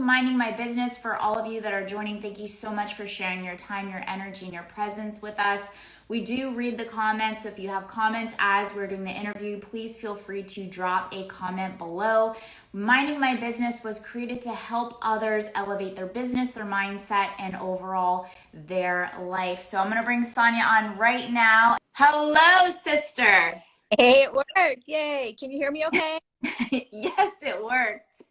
Minding My Business. For all of you that are joining, thank you so much for sharing your time, your energy, and your presence with us. We do read the comments, so if you have comments as we're doing the interview, please feel free to drop a comment below. Minding My Business was created to help others elevate their business, their mindset, and overall their life. So I'm going to bring Sonja on right now. Hello, sister. Hey, it worked. Yay. Can you hear me okay? Yes, it worked.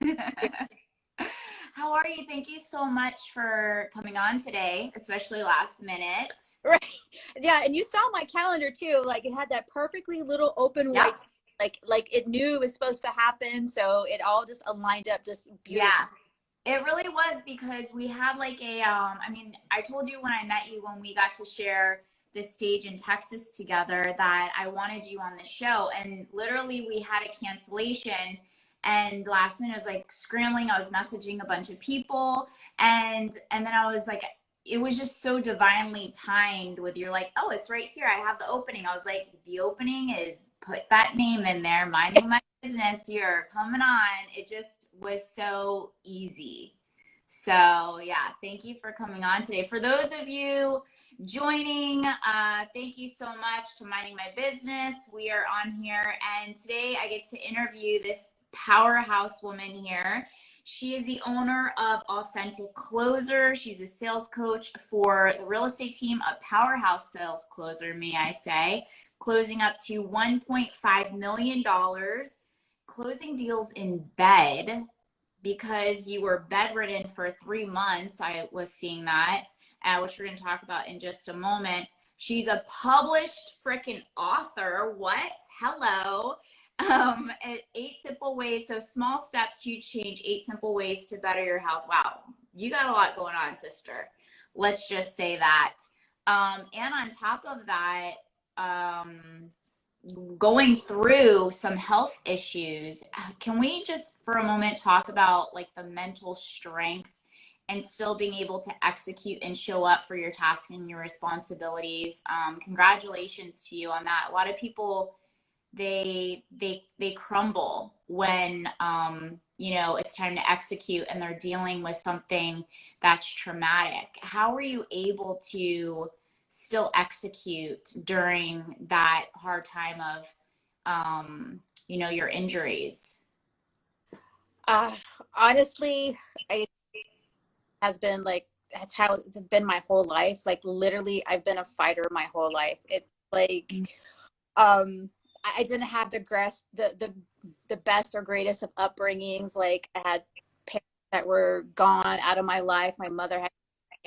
How are you? Thank you so much for coming on today, especially last minute. Right. Yeah, and you saw my calendar too. Like it had that perfectly little open white, like it knew it was supposed to happen. So it all just aligned up just beautiful. Yeah, it really was, because we had like a, I mean, I told you when I met you, when we got to share this stage in Texas together, that I wanted you on the show, and literally we had a cancellation. And last minute I was like scrambling. I was messaging a bunch of people, and then I was like, it was just so divinely timed with, you're like, oh, it's right here, I have the opening. I was like, the opening is, put that name in there, Minding My Business, you're coming on. It just was so easy. So yeah, thank you for coming on today. For those of you joining, thank you so much to Minding My Business. We are on here, and today I get to interview this powerhouse woman here. She is the owner of Authentic Closer. She's a sales coach for the real estate team, a powerhouse sales closer, may I say, closing up to $1.5 million, closing deals in bed, because you were bedridden for 3 months. I was seeing that, which we're going to talk about in just a moment. She's a published freaking author. What? Hello. 8 simple ways. So small steps, huge change, 8 simple ways to better your health. Wow. You got a lot going on, sister. Let's just say that. And on top of that, going through some health issues. Can we just for a moment talk about like the mental strength and still being able to execute and show up for your tasks and your responsibilities? Congratulations to you on that. A lot of people, they crumble when you know, it's time to execute and they're dealing with something that's traumatic. How were you able to still execute during that hard time of you know, your injuries? Honestly, it has been like, that's how it's been my whole life. Like literally I've been a fighter my whole life. It's like I didn't have the best or greatest of upbringings. Like I had parents that were gone out of my life. My mother had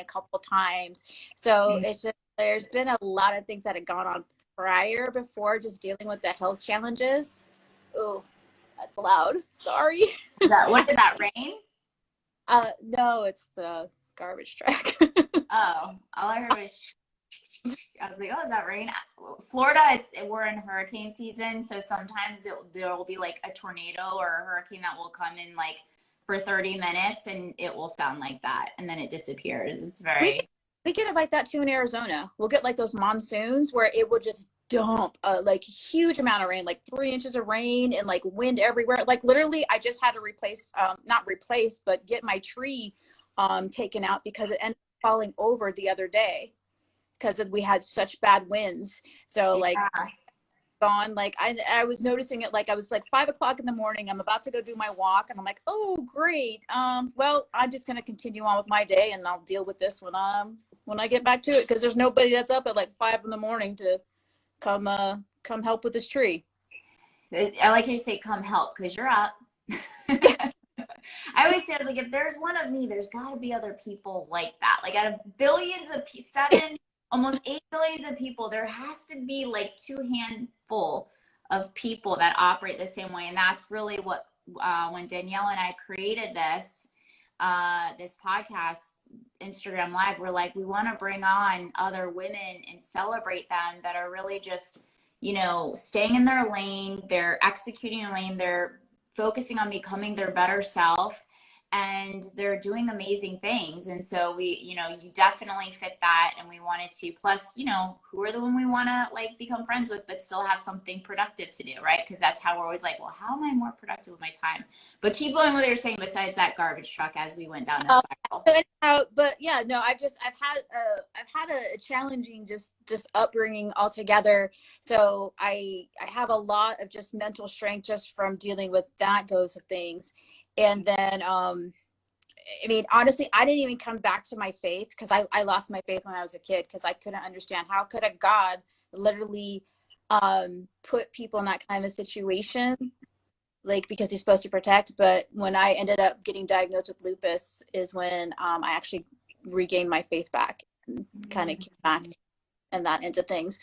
a couple times. So it's just, there's been a lot of things that had gone on prior before just dealing with the health challenges. Oh, that's loud. Sorry. What is that, rain? No, it's the garbage truck. Oh, all I heard was I was like, oh, is that rain? Florida, we're in hurricane season, so sometimes there will be like a tornado or a hurricane that will come in like for 30 minutes and it will sound like that, and then it disappears. It's very... We get it like that too in Arizona. We'll get like those monsoons where it will just dump like huge amount of rain, like 3 inches of rain and like wind everywhere. Like literally, I just had to not replace, but get my tree taken out because it ended up falling over the other day because we had such bad winds. So like gone, like I was noticing it, like I was like 5 o'clock in the morning, I'm about to go do my walk and I'm like, oh great, well, I'm just going to continue on with my day and I'll deal with this when I get back to it, because there's nobody that's up at like 5 in the morning to come help with this tree. I like how you say come help, because you're up. I always say, I was like, if there's one of me, there's got to be other people like that. Like out of billions of almost 8 billion of people, there has to be like 2 handful of people that operate the same way. And that's really what, when Danielle and I created this podcast, Instagram Live, we're like, we want to bring on other women and celebrate them that are really just, you know, staying in their lane. They're executing a lane. They're focusing on becoming their better self. and they're doing amazing things. And so we, you know, you definitely fit that, and we wanted to, plus, you know, who are the one we want to like become friends with but still have something productive to do, right? Because that's how we're always like, well, how am I more productive with my time? But keep going with what you're saying besides that garbage truck as we went down this spiral. So anyhow, but yeah, no, I've had a challenging just upbringing altogether. So I have a lot of just mental strength just from dealing with that goes of things. And then I mean, honestly, I didn't even come back to my faith because I lost my faith when I was a kid because I couldn't understand how could a God literally put people in that kind of a situation, like because he's supposed to protect. But when I ended up getting diagnosed with lupus is when I actually regained my faith back and kind of came back and that into things.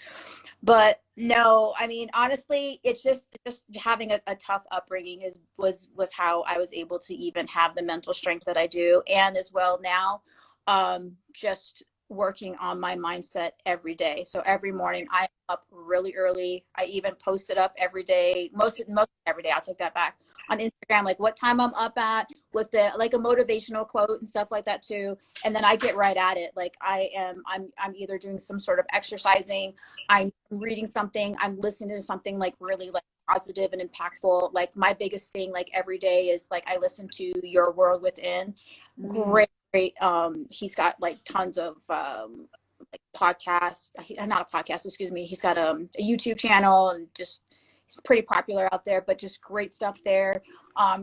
But no, I mean, honestly, it's just having a tough upbringing was how I was able to even have the mental strength that I do. And as well now, just working on my mindset every day. So every morning I'm up really early. I even post it up every day, most every day. I'll take that back on Instagram, like what time I'm up at with the, like a motivational quote and stuff like that too. And then I get right at it. Like I'm either doing some sort of exercising, I'm reading something, I'm listening to something like really like positive and impactful. Like my biggest thing, like every day is like, I listen to Your World Within. Great. He's got like tons of like podcasts, not a podcast, excuse me. He's got a YouTube channel and just he's pretty popular out there, but just great stuff there.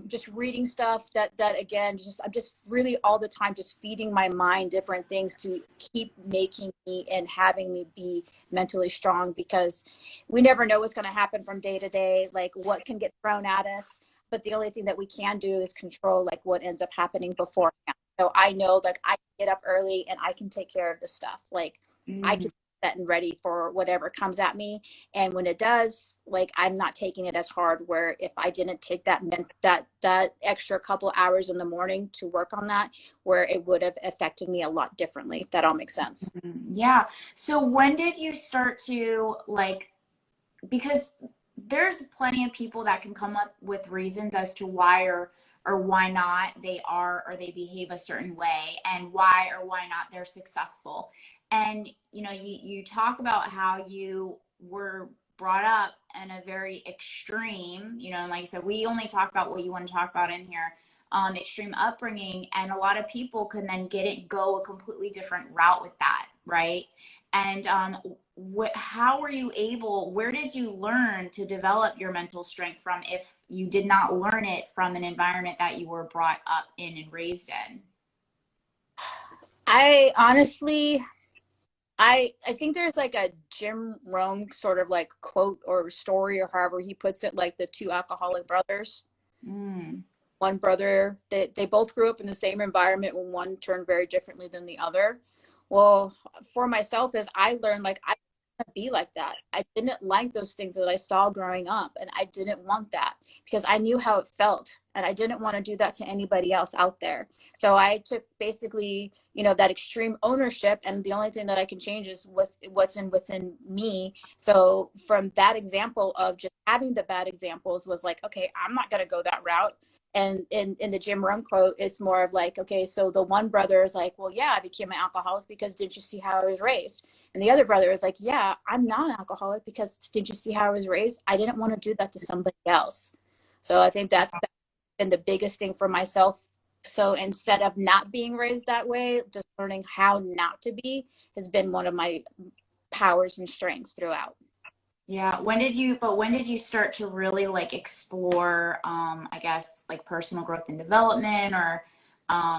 Just reading stuff that again, I'm just really all the time just feeding my mind different things to keep making me and having me be mentally strong, because we never know what's going to happen from day to day, like what can get thrown at us. But the only thing that we can do is control like what ends up happening beforehand. So I know like I can get up early and I can take care of this stuff. Like I can be set and ready for whatever comes at me. And when it does, like I'm not taking it as hard, where if I didn't take that extra couple hours in the morning to work on that, where it would have affected me a lot differently, if that all makes sense. Yeah. So when did you start to like, because there's plenty of people that can come up with reasons as to why or why not they are or they behave a certain way, and why or why not they're successful. And you know, you talk about how you were brought up in a very extreme, you know, and like I said, we only talk about what you want to talk about in here, extreme upbringing, and a lot of people can then go a completely different route with that, right? And how were you able, where did you learn to develop your mental strength from, if you did not learn it from an environment that you were brought up in and raised in? I honestly, I think there's like a Jim Rome sort of like quote or story, or however he puts it, like the two alcoholic brothers. One brother, they both grew up in the same environment, when one turned very differently than the other. Well, for myself, as I learned, like I couldn't be like that. I didn't like those things that I saw growing up, and I didn't want that because I knew how it felt, and I didn't want to do that to anybody else out there. So I took basically, you know, that extreme ownership, and the only thing that I can change is with what's within me. So from that example of just having the bad examples was like, okay, I'm not going to go that route. And in the Jim Rohn quote, it's more of like, okay, so the one brother is like, well, yeah, I became an alcoholic because didn't you see how I was raised? And the other brother is like, yeah, I'm not an alcoholic because did you see how I was raised? I didn't want to do that to somebody else. So I think that's been the biggest thing for myself. So instead of not being raised that way, just learning how not to be has been one of my powers and strengths throughout. Yeah. When did you start to really like explore, I guess like personal growth and development, or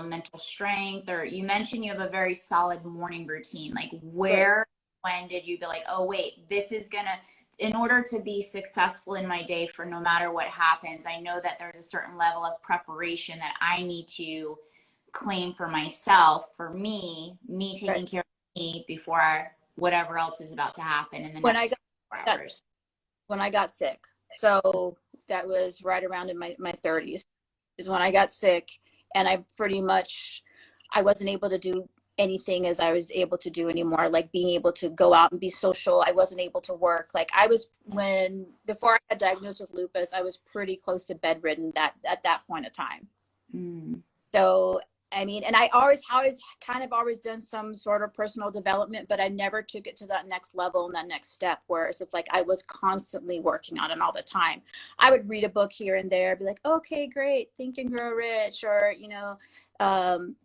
mental strength? Or you mentioned you have a very solid morning routine. Like when did you be like, oh wait, this is gonna, in order to be successful in my day, for no matter what happens, I know that there's a certain level of preparation that I need to claim for myself, for me taking care of me before whatever else is about to happen in the next 4 hours. When I got sick. So that was right around in my 30s is when I got sick, and I wasn't able to do anything as I was able to do anymore, like being able to go out and be social. I wasn't able to work. Like before I got diagnosed with lupus, I was pretty close to bedridden at that point of time. So, I mean, and I always kind of always done some sort of personal development, but I never took it to that next level and that next step. Whereas it's like I was constantly working on it all the time. I would read a book here and there, be like, okay, great, Think and Grow Rich, or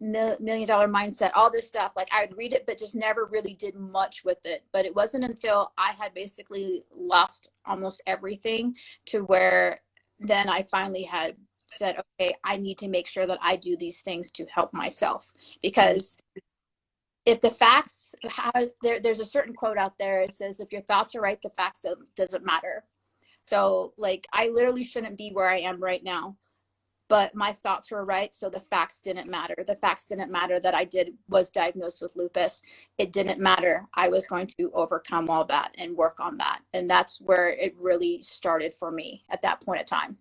Million Dollar Mindset, all this stuff. Like I would read it, but just never really did much with it. But it wasn't until I had basically lost almost everything to where then I finally had said, okay, I need to make sure that I do these things to help myself. Because if the facts there's a certain quote out there. It says, if your thoughts are right, the facts doesn't matter. So like, I literally shouldn't be where I am right now, but my thoughts were right. So the facts didn't matter. The facts didn't matter that I was diagnosed with lupus. It didn't matter. I was going to overcome all that and work on that. And that's where it really started for me at that point of time.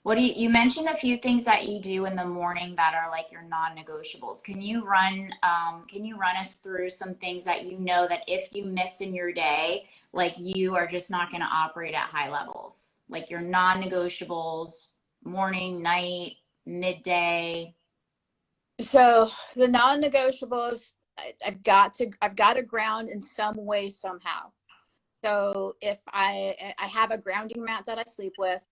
What you mentioned a few things that you do in the morning that are like your non-negotiables. Can you run us through some things that you know that if you miss in your day, like you are just not going to operate at high levels, like your non-negotiables, morning, night, midday? So the non-negotiables, I've got to ground in some way somehow. So if I have a grounding mat that I sleep with.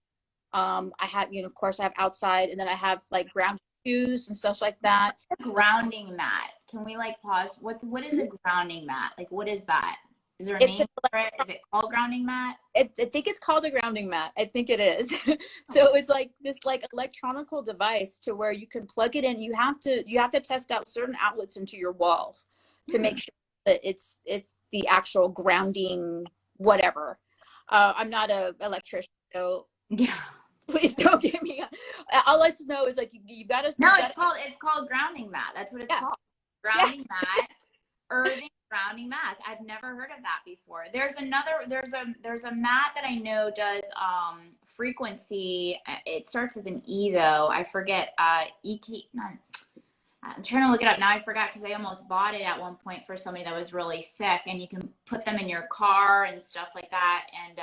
I have, of course I have outside, and then I have like ground shoes and stuff like that. A grounding mat. Can we like pause? What is a grounding mat? Like, what is that? Is there a name for it? Is it called grounding mat? I think it's called a grounding mat. I think it is. So it's like this like electronical device to where you can plug it in. You have to test out certain outlets into your wall to make sure that it's the actual grounding whatever. I'm not an electrician, so yeah. Please don't give me. All I just know is like you got to. No, it's called grounding mat. That's what it's called. Grounding mat. Earthing grounding mats. I've never heard of that before. There's a mat that I know does frequency. It starts with an E though. I forget. EK. I'm trying to look it up now. I forgot because I almost bought it at one point for somebody that was really sick, and you can put them in your car and stuff like that. And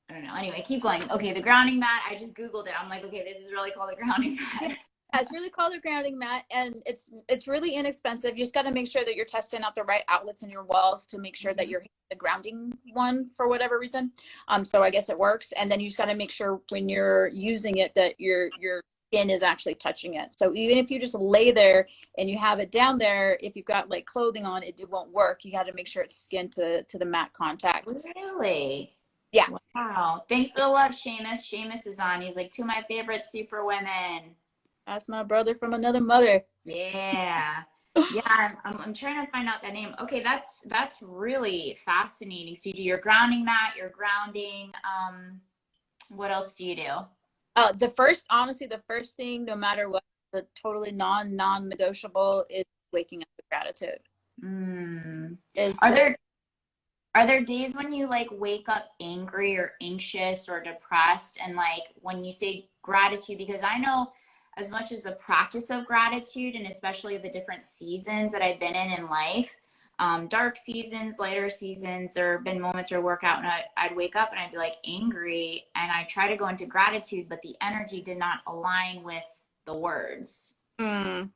I don't know. Anyway, keep going. Okay, the grounding mat. I just Googled it. I'm like, okay, this is really called a grounding mat. Yeah, it's really called a grounding mat, and it's really inexpensive. You just got to make sure that you're testing out the right outlets in your walls to make sure that you're hitting the grounding one for whatever reason. So I guess it works. And then you just got to make sure when you're using it that your skin is actually touching it. So even if you just lay there and you have it down there, if you've got like clothing on, it won't work. You got to make sure it's skin to the mat contact. Really? Yeah. Wow. Thanks for the love, Seamus. Seamus is on. He's like, two of my favorite super women. That's my brother from another mother. Yeah. Yeah, I'm trying to find out that name. Okay, that's really fascinating. So you do your grounding mat, your grounding. What else do you do? The first thing, no matter what, the totally non-negotiable is waking up with gratitude. Are there days when you like wake up angry or anxious or depressed, and like when you say gratitude, because I know as much as the practice of gratitude, and especially the different seasons that I've been in life, dark seasons, lighter seasons, there have been moments where I work out and I'd wake up and I'd be like angry, and I try to go into gratitude, but the energy did not align with the words. Well,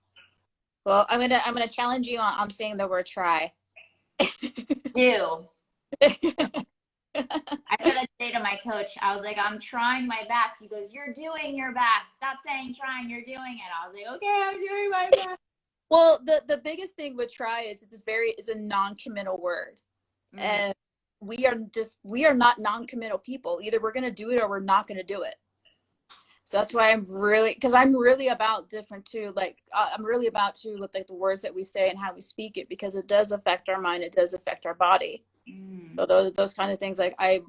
I'm gonna challenge you on saying the word try. Do. I said that today to my coach. I was like, I'm trying my best. He goes, you're doing your best. Stop saying trying, you're doing it. I was like, okay, I'm doing my best. Well, the biggest thing with try is it's a non-committal word. And we are not non-committal people. Either we're gonna do it or we're not gonna do it. So that's why I'm really about different too. Like I'm really about to with like the words that we say and how we speak it, because it does affect our mind. It does affect our body. So those kind of things, like I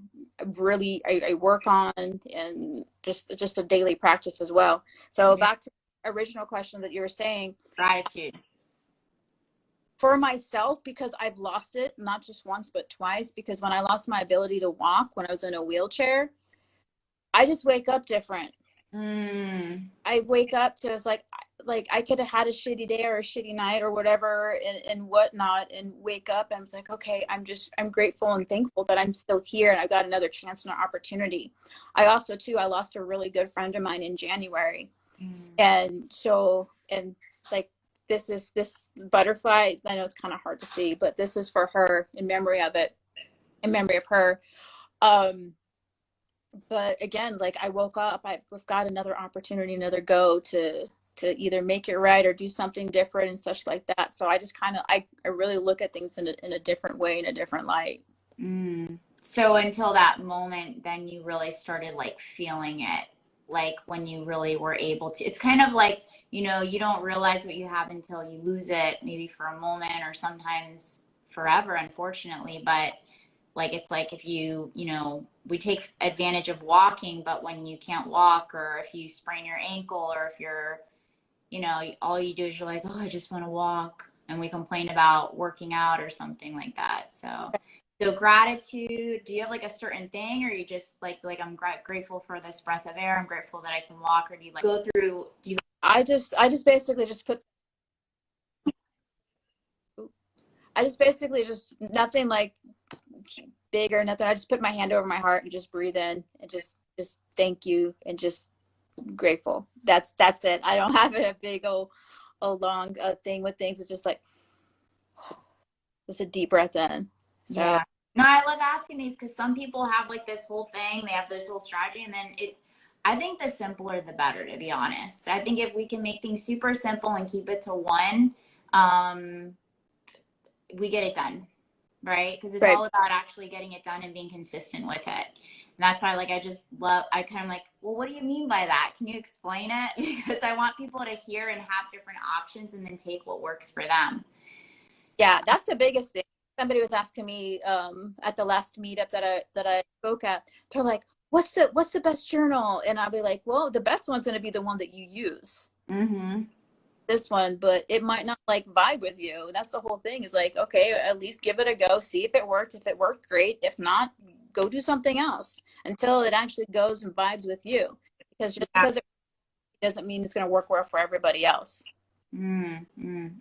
work on, and just a daily practice as well. So back to the original question that you were saying, gratitude for myself, because I've lost it not just once but twice. Because when I lost my ability to walk when I was in a wheelchair, I just wake up different. I wake up to, it's like I could have had a shitty day or a shitty night or whatever and whatnot, and wake up and it's like, okay, I'm grateful and thankful that I'm still here and I got another chance and an opportunity. I also too, I lost a really good friend of mine in January. And so, and like, this butterfly, I know it's kind of hard to see, but this is for her, in memory of it, in memory of her. But again, like, I woke up, I've got another opportunity, another go to either make it right or do something different and such like that. So I just kind of, I really look at things in a different way, in a different light. So until that moment, then you really started like feeling it, like when you really were able to. It's kind of like, you know, you don't realize what you have until you lose it, maybe for a moment or sometimes forever, unfortunately. But like, it's like if you know, we take advantage of walking, but when you can't walk, or if you sprain your ankle, or if you're, you know, all you do is you're like, oh, I just want to walk. And we complain about working out or something like that. So gratitude, do you have like a certain thing, or you just like I'm grateful for this breath of air, I'm grateful that I can walk, or do you like go through, do you? I just basically just put, I just basically just nothing like big or nothing. I just put my hand over my heart and just breathe in and just thank you and just grateful. That's it. I don't have a big old long thing with things. It's just like just a deep breath in. So Yeah. No, I love asking these because some people have like this whole thing, they have this whole strategy, and then it's, I think the simpler the better, to be honest. I think if we can make things super simple and keep it to one, we get it done, right? Because it's right. all about actually getting it done and being consistent with it. And that's why, like, I just love, I kind of like, well, what do you mean by that? Can you explain it? Because I want people to hear and have different options and then take what works for them. Yeah, that's the biggest thing. Somebody was asking me at the last meetup that I spoke at. They're like, "What's the best journal?" And I'll be like, "Well, the best one's going to be the one that you use." This one, but it might not like vibe with you. That's the whole thing. Is like, okay, at least give it a go. See if it worked. If it worked, great. If not, go do something else until it actually goes and vibes with you. Because just because it doesn't mean it's going to work well for everybody else.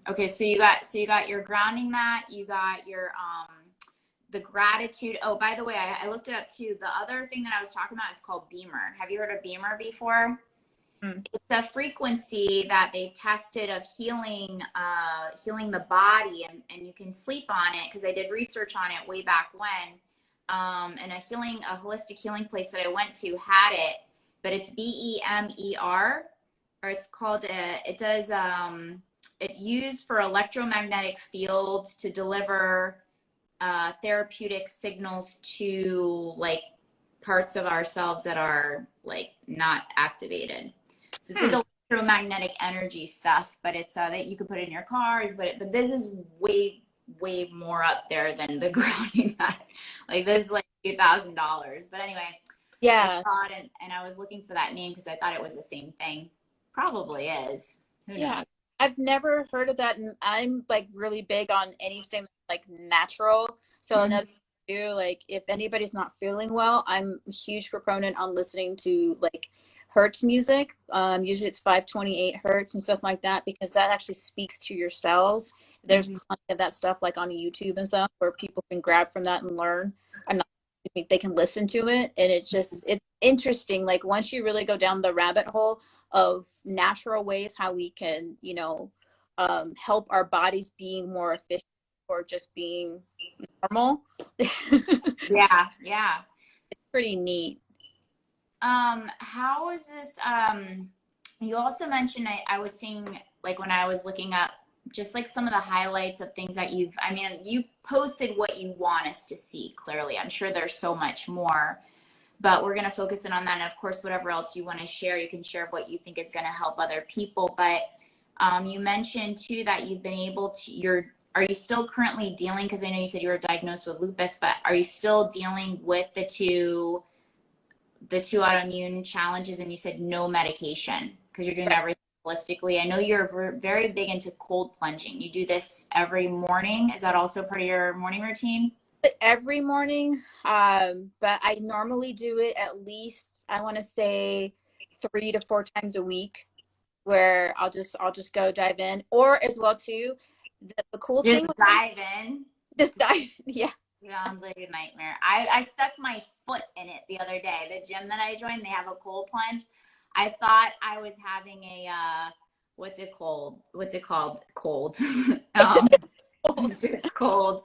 Okay, so you got your grounding mat, you got your the gratitude. Oh, by the way, I looked it up too. The other thing that I was talking about is called Beamer. Have you heard of Beamer before? It's a frequency that they've tested of healing the body, and you can sleep on it, because I did research on it way back when. And a holistic healing place that I went to had it, but it's BEMER. Or it's called it used for electromagnetic field to deliver therapeutic signals to like parts of ourselves that are like not activated. So it's like electromagnetic energy stuff, but it's that you could put it in your car, but this is way more up there than the grounding mat. Like this is like $2,000. But anyway, yeah. And I was looking for that name because I thought it was the same thing. Probably is. Yeah, I've never heard of that, and I'm like really big on anything like natural. So another do like if anybody's not feeling well, I'm a huge proponent on listening to like hertz music. Usually it's 528 hertz and stuff like that, because that actually speaks to your cells. There's plenty of that stuff like on YouTube and stuff where people can grab from that and learn. I'm not, they can listen to it, and it's interesting. Like once you really go down the rabbit hole of natural ways how we can, you know, help our bodies being more efficient or just being normal. Yeah. It's pretty neat. How is this? You also mentioned, I was seeing, like when I was looking up just like some of the highlights of things that you posted what you want us to see. Clearly, I'm sure there's so much more, but we're going to focus in on that. And of course, whatever else you want to share, you can share what you think is going to help other people. But you mentioned too that you've been able to, are you still currently dealing, because I know you said you were diagnosed with lupus, but are you still dealing with the two autoimmune challenges? And you said no medication because you're doing everything holistically. I know you're very big into cold plunging. You do this every morning. Is that also part of your morning routine? Every morning, but I normally do it at least, I want to say 3 to 4 times a week, where I'll just go dive in, or as well too. The cool just thing, dive in. Just dive, yeah. Sounds like a nightmare. I stuck my foot in it the other day. The gym that I joined, they have a cold plunge. I thought I was having a what's it called? Cold. It's cold.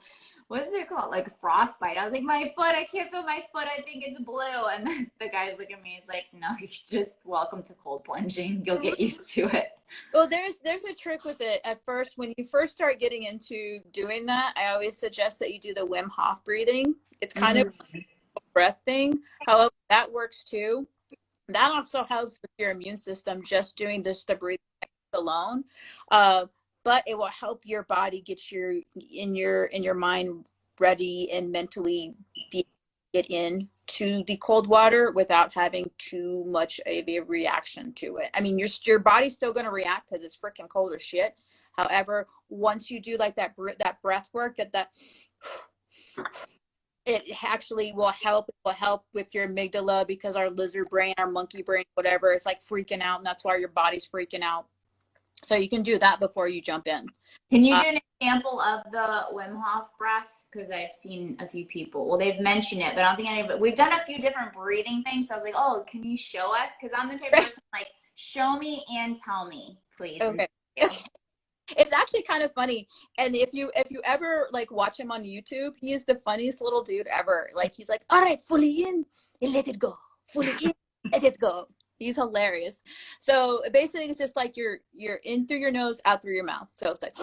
What's it called? Like frostbite. I was like, my foot, I can't feel my foot. I think it's blue. And then the guy's looking at me. He's like, no, you're just welcome to cold plunging. You'll get used to it. Well, there's a trick with it. At first, when you first start getting into doing that, I always suggest that you do the Wim Hof breathing. It's kind of a breath thing. However, that works too. That also helps with your immune system, just doing the breathing alone. But it will help your body get in your mind ready and mentally get in to the cold water without having too much of a reaction to it. I mean, your body's still going to react because it's freaking cold as shit. However, once you do like that breath work, it actually will help. It will help with your amygdala, because our lizard brain, our monkey brain, whatever, it's like freaking out, and that's why your body's freaking out. So you can do that before you jump in. Can you do an example of the Wim Hof breath? Because I've seen a few people. Well, they've mentioned it, but I don't think anybody. We've done a few different breathing things. So I was like, oh, can you show us? Because I'm the type of person like, show me and tell me, please. Okay. It's actually kind of funny. And if you ever like watch him on YouTube, he is the funniest little dude ever. Like, he's like, all right, fully in and let it go. Fully in, let it go. He's hilarious. So basically it's just like you're in through your nose, out through your mouth. So it's like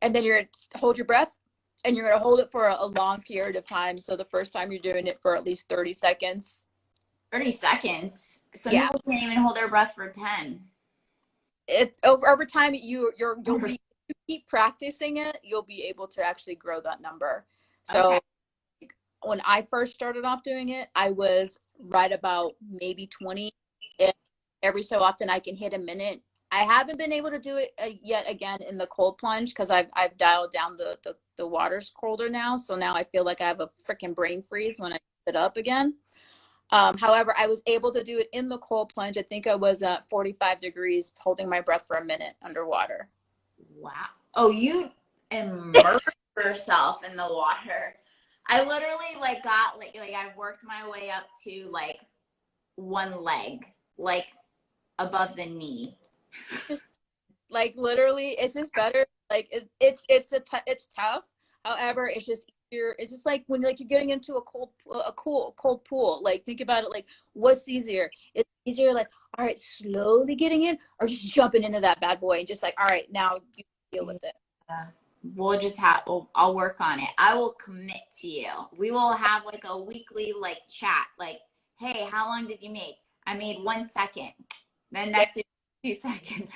and then you're hold your breath, and you're going to hold it for a long period of time. So the first time you're doing it for at least 30 seconds. 30 seconds. Some people can't even hold their breath for 10. Over time, you'll be, you keep practicing it, you'll be able to actually grow that number. So when I first started off doing it, I was right about maybe 20. And every so often I can hit a minute. I haven't been able to do it yet again in the cold plunge, because I've dialed down the water's colder now. So now I feel like I have a freaking brain freeze when I sit up again. However, I was able to do it in the cold plunge. I think I was at 45 degrees, holding my breath for a minute underwater. Wow. Oh, you immersed yourself in the water. I literally got I worked my way up to like one leg, like above the knee. Just, like, literally, it's just better. Like, it's tough. However, it's just easier. It's just like when you're getting into a cold pool. Like, think about it. Like, what's easier? It's easier, like, all right, slowly getting in, or just jumping into that bad boy and just like, all right, now you deal with it. We'll just I'll work on it. I will commit to you. We will have like a weekly chat. Like, hey, how long did you make? I made 1 second. Then next 2 seconds.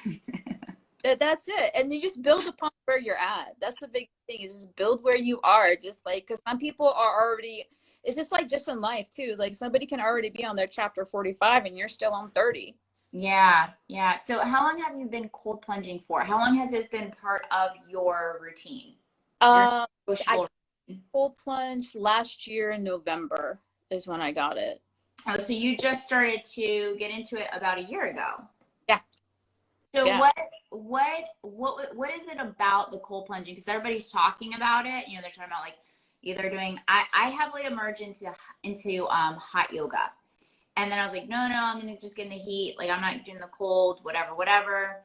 That's it. And you just build upon where you're at. That's the big thing, is just build where you are. Just like, because some people are already, it's just like just in life too. Like, somebody can already be on their chapter 45 and you're still on 30. Yeah. So how long have you been cold plunging for? How long has this been part of your routine? I cold plunged last year in November is when I got it. Oh, so you just started to get into it about a year ago. Yeah. So what is it about the cold plunging? Because everybody's talking about it. They're talking about either doing. I heavily emerged into hot yoga, and then I was like, no, I'm gonna just get in the heat. Like, I'm not doing the cold, whatever.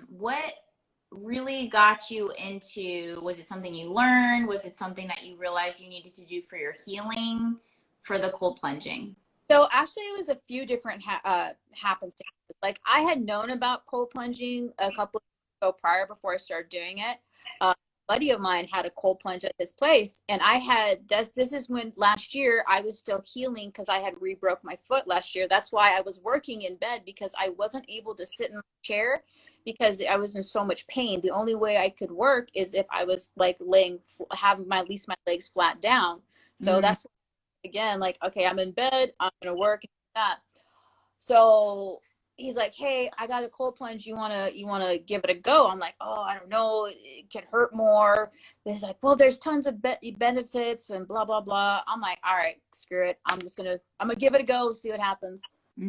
What really got you into? Was it something you learned? Was it something that you realized you needed to do for your healing, for the cold plunging? So actually, it was a few different happenstances. Like, I had known about cold plunging a couple of years ago prior, before I started doing it. A buddy of mine had a cold plunge at his place, and I had this is when last year I was still healing, because I had re-broke my foot last year. That's why I was working in bed, because I wasn't able to sit in my chair because I was in so much pain. The only way I could work is if I was having at least my legs flat down. So that's again, like, okay, I'm in bed, I'm gonna work and that. So he's like, hey, I got a cold plunge, you wanna give it a go? I'm like, oh, I don't know, it could hurt more. He's like, well, there's tons of benefits and blah blah blah. I'm like, all right, screw it, I'm gonna give it a go, see what happens.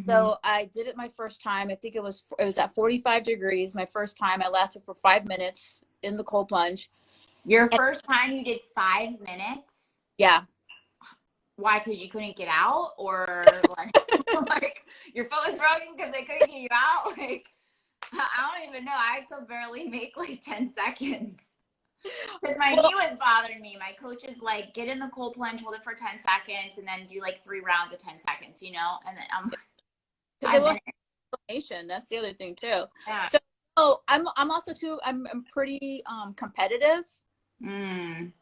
So I did it my first time. I think it was at 45 degrees my first time. I lasted for 5 minutes in the cold plunge. Your And first time you did 5 minutes? yeah. Why? Because you couldn't get out, or like, like your foot was broken because they couldn't get you out? Like, I don't even know. I could barely make like 10 seconds because my Well, knee was bothering me. My coach is like, get in the cold plunge, hold it for 10 seconds, and then do like 3 rounds of 10 seconds, you know? And then I'm like, because it 5 will minutes. have inflammation. That's the other thing too. Yeah. So I'm also too, I'm pretty competitive. Mm.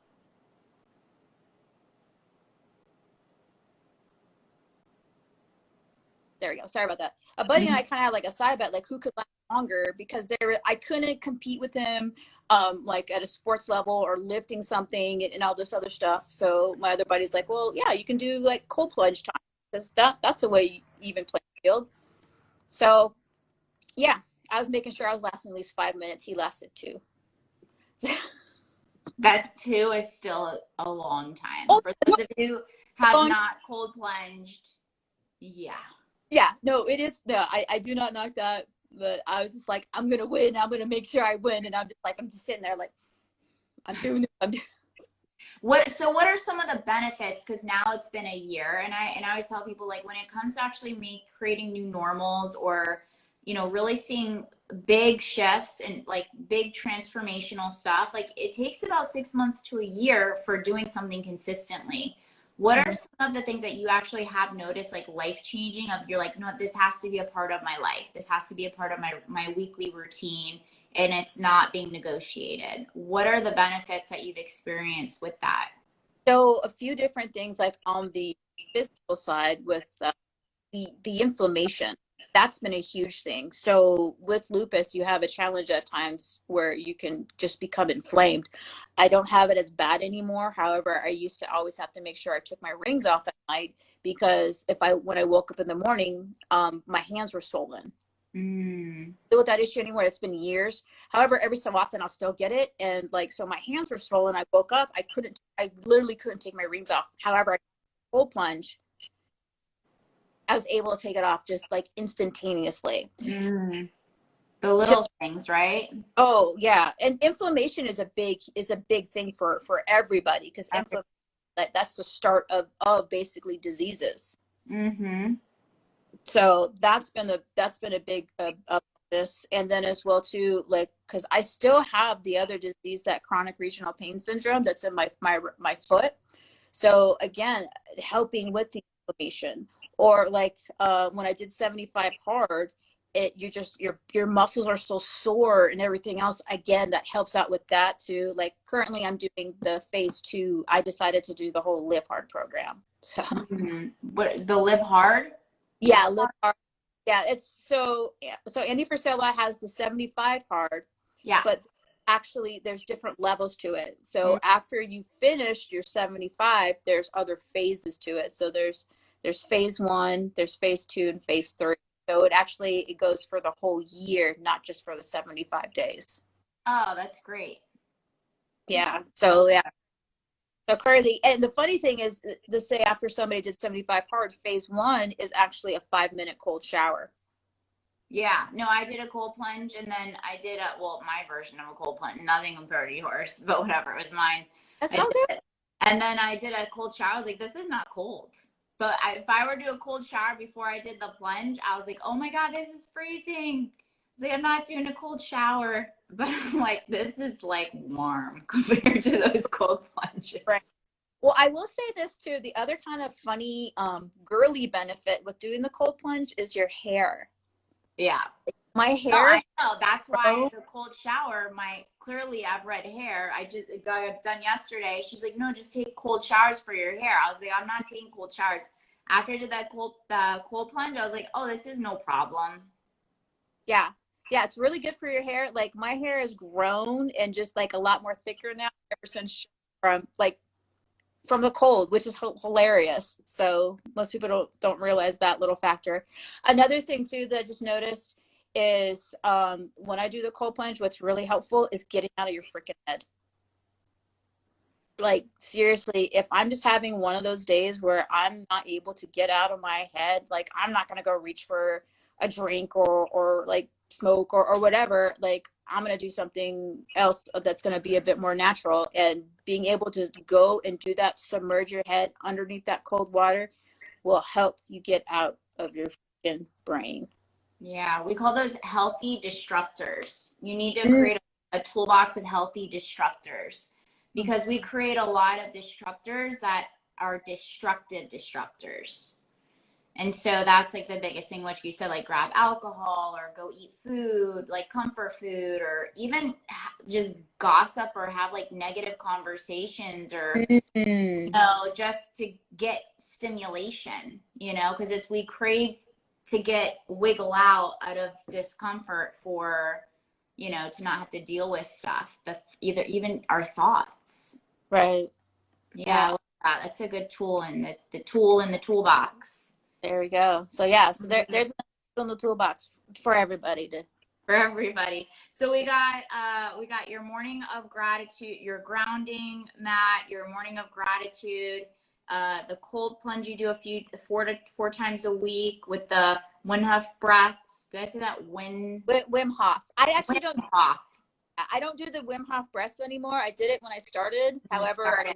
There we go. Sorry about that. A buddy and I kind of had like a side bet, like who could last longer, because I couldn't compete with him, like at a sports level or lifting something and all this other stuff. So my other buddy's like, well, yeah, you can do like cold plunge time because that's a way you even play the field. So yeah, I was making sure I was lasting at least 5 minutes. He lasted 2. That 2 is still a long time. Oh, For those of you who have long. not cold plunged, yeah. Yeah, no, it is. No, I do not knock that. But I was just like, I'm gonna win. I'm gonna make sure I win, and I'm just sitting there like, I'm doing this. I'm doing. So what are some of the benefits? Because now it's been a year, and I always tell people, like, when it comes to actually creating new normals, or really seeing big shifts and like big transformational stuff, like it takes about 6 months to a year for doing something consistently. What are some of the things that you actually have noticed, like life changing, of you're like, no, this has to be a part of my life. This has to be a part of my weekly routine, and it's not being negotiated. What are the benefits that you've experienced with that? So a few different things, like on the physical side with the inflammation. That's been a huge thing. So with lupus, you have a challenge at times where you can just become inflamed. I don't have it as bad anymore. However, I used to always have to make sure I took my rings off at night, because when I woke up in the morning, my hands were swollen. Deal with that issue anymore. It's been years. However, every so often I'll still get it, and like, so my hands were swollen. I woke up, I literally couldn't take my rings off. However, I cold plunge, I was able to take it off just like instantaneously. The little things, right? Oh yeah, and inflammation is a big thing for everybody, because that's the start of basically diseases. So that's been a big this, and then as well too, like, because I still have the other disease, that chronic regional pain syndrome that's in my foot. So again, helping with the inflammation. Or like when I did 75 hard, your muscles are so sore and everything else. Again, that helps out with that too. Like currently I'm doing the phase 2. I decided to do the whole Live Hard program. So What, the Live Hard? yeah, Live Hard. Yeah, it's so Andy Frisella has the 75 hard. Yeah. But actually there's different levels to it. So after you finish your 75, there's other phases to it. So there's phase 1, there's phase 2, and phase 3. So it goes for the whole year, not just for the 75 days. Oh, that's great. Yeah. So yeah. So currently, and the funny thing is, to say after somebody did 75 hard, phase 1 is actually a 5-minute cold shower. Yeah. No, I did a cold plunge, and then I did my version of a cold plunge. Nothing compared to yours, but whatever. It was mine. That sounds good. And then I did a cold shower. I was like, this is not cold. But if I were to do a cold shower before I did the plunge, I was like, oh my God, this is freezing. I was like, I'm not doing a cold shower. But I'm like, this is like warm compared to those cold plunges. Right. Well, I will say this too. The other kind of funny, girly benefit with doing the cold plunge is your hair. Yeah. My hair. No, I know. That's why the cold shower, clearly I have red hair. I just got it done yesterday. She's like, no, just take cold showers for your hair. I was like, I'm not taking cold showers. After I did that cold plunge, I was like, oh, this is no problem. Yeah. Yeah, it's really good for your hair. Like my hair has grown and just like a lot more thicker now ever since from the cold, which is hilarious. So most people don't realize that little factor. Another thing too that I just noticed is when I do the cold plunge, what's really helpful is getting out of your freaking head. Like seriously, if I'm just having one of those days where I'm not able to get out of my head, like I'm not gonna go reach for a drink or like smoke or whatever, like I'm going to do something else that's going to be a bit more natural. And being able to go and do that, submerge your head underneath that cold water, will help you get out of your freaking brain. Yeah, we call those healthy disruptors. You need to create a toolbox of healthy disruptors, because we create a lot of disruptors that are destructive disruptors. And so that's like the biggest thing, which you said, like grab alcohol or go eat food, like comfort food, or even just gossip or have like negative conversations, or, you know, just to get stimulation, you know, because it's, we crave to get wiggle out of discomfort for, you know, to not have to deal with stuff, but even our thoughts. Right. Yeah. That's a good tool, and the tool in the toolbox. There we go. So yeah, so there's in the toolbox for everybody to. For everybody. So we got your morning of gratitude, your grounding mat, your morning of gratitude, the cold plunge you do four times a week with the Wim Hof breaths. Did I say that? Wim Hof. I actually don't. Hof. I don't do the Wim Hof breaths anymore. I did it when I started. However,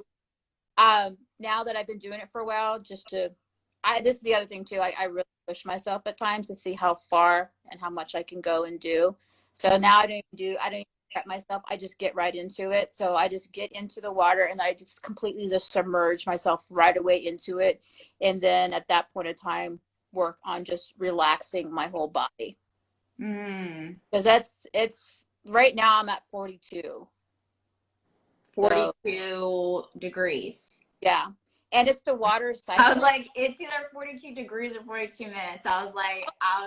now that I've been doing it for a while, this is the other thing too. I really push myself at times to see how far and how much I can go and do. So now I don't even prep myself. I just get right into it. So I just get into the water and I just completely just submerge myself right away into it. And then at that point in time, work on just relaxing my whole body. Because it's right now I'm at 42. 42 degrees. Yeah. And it's the water cycle. I was like, it's either 42 degrees or 42 minutes. I was like, I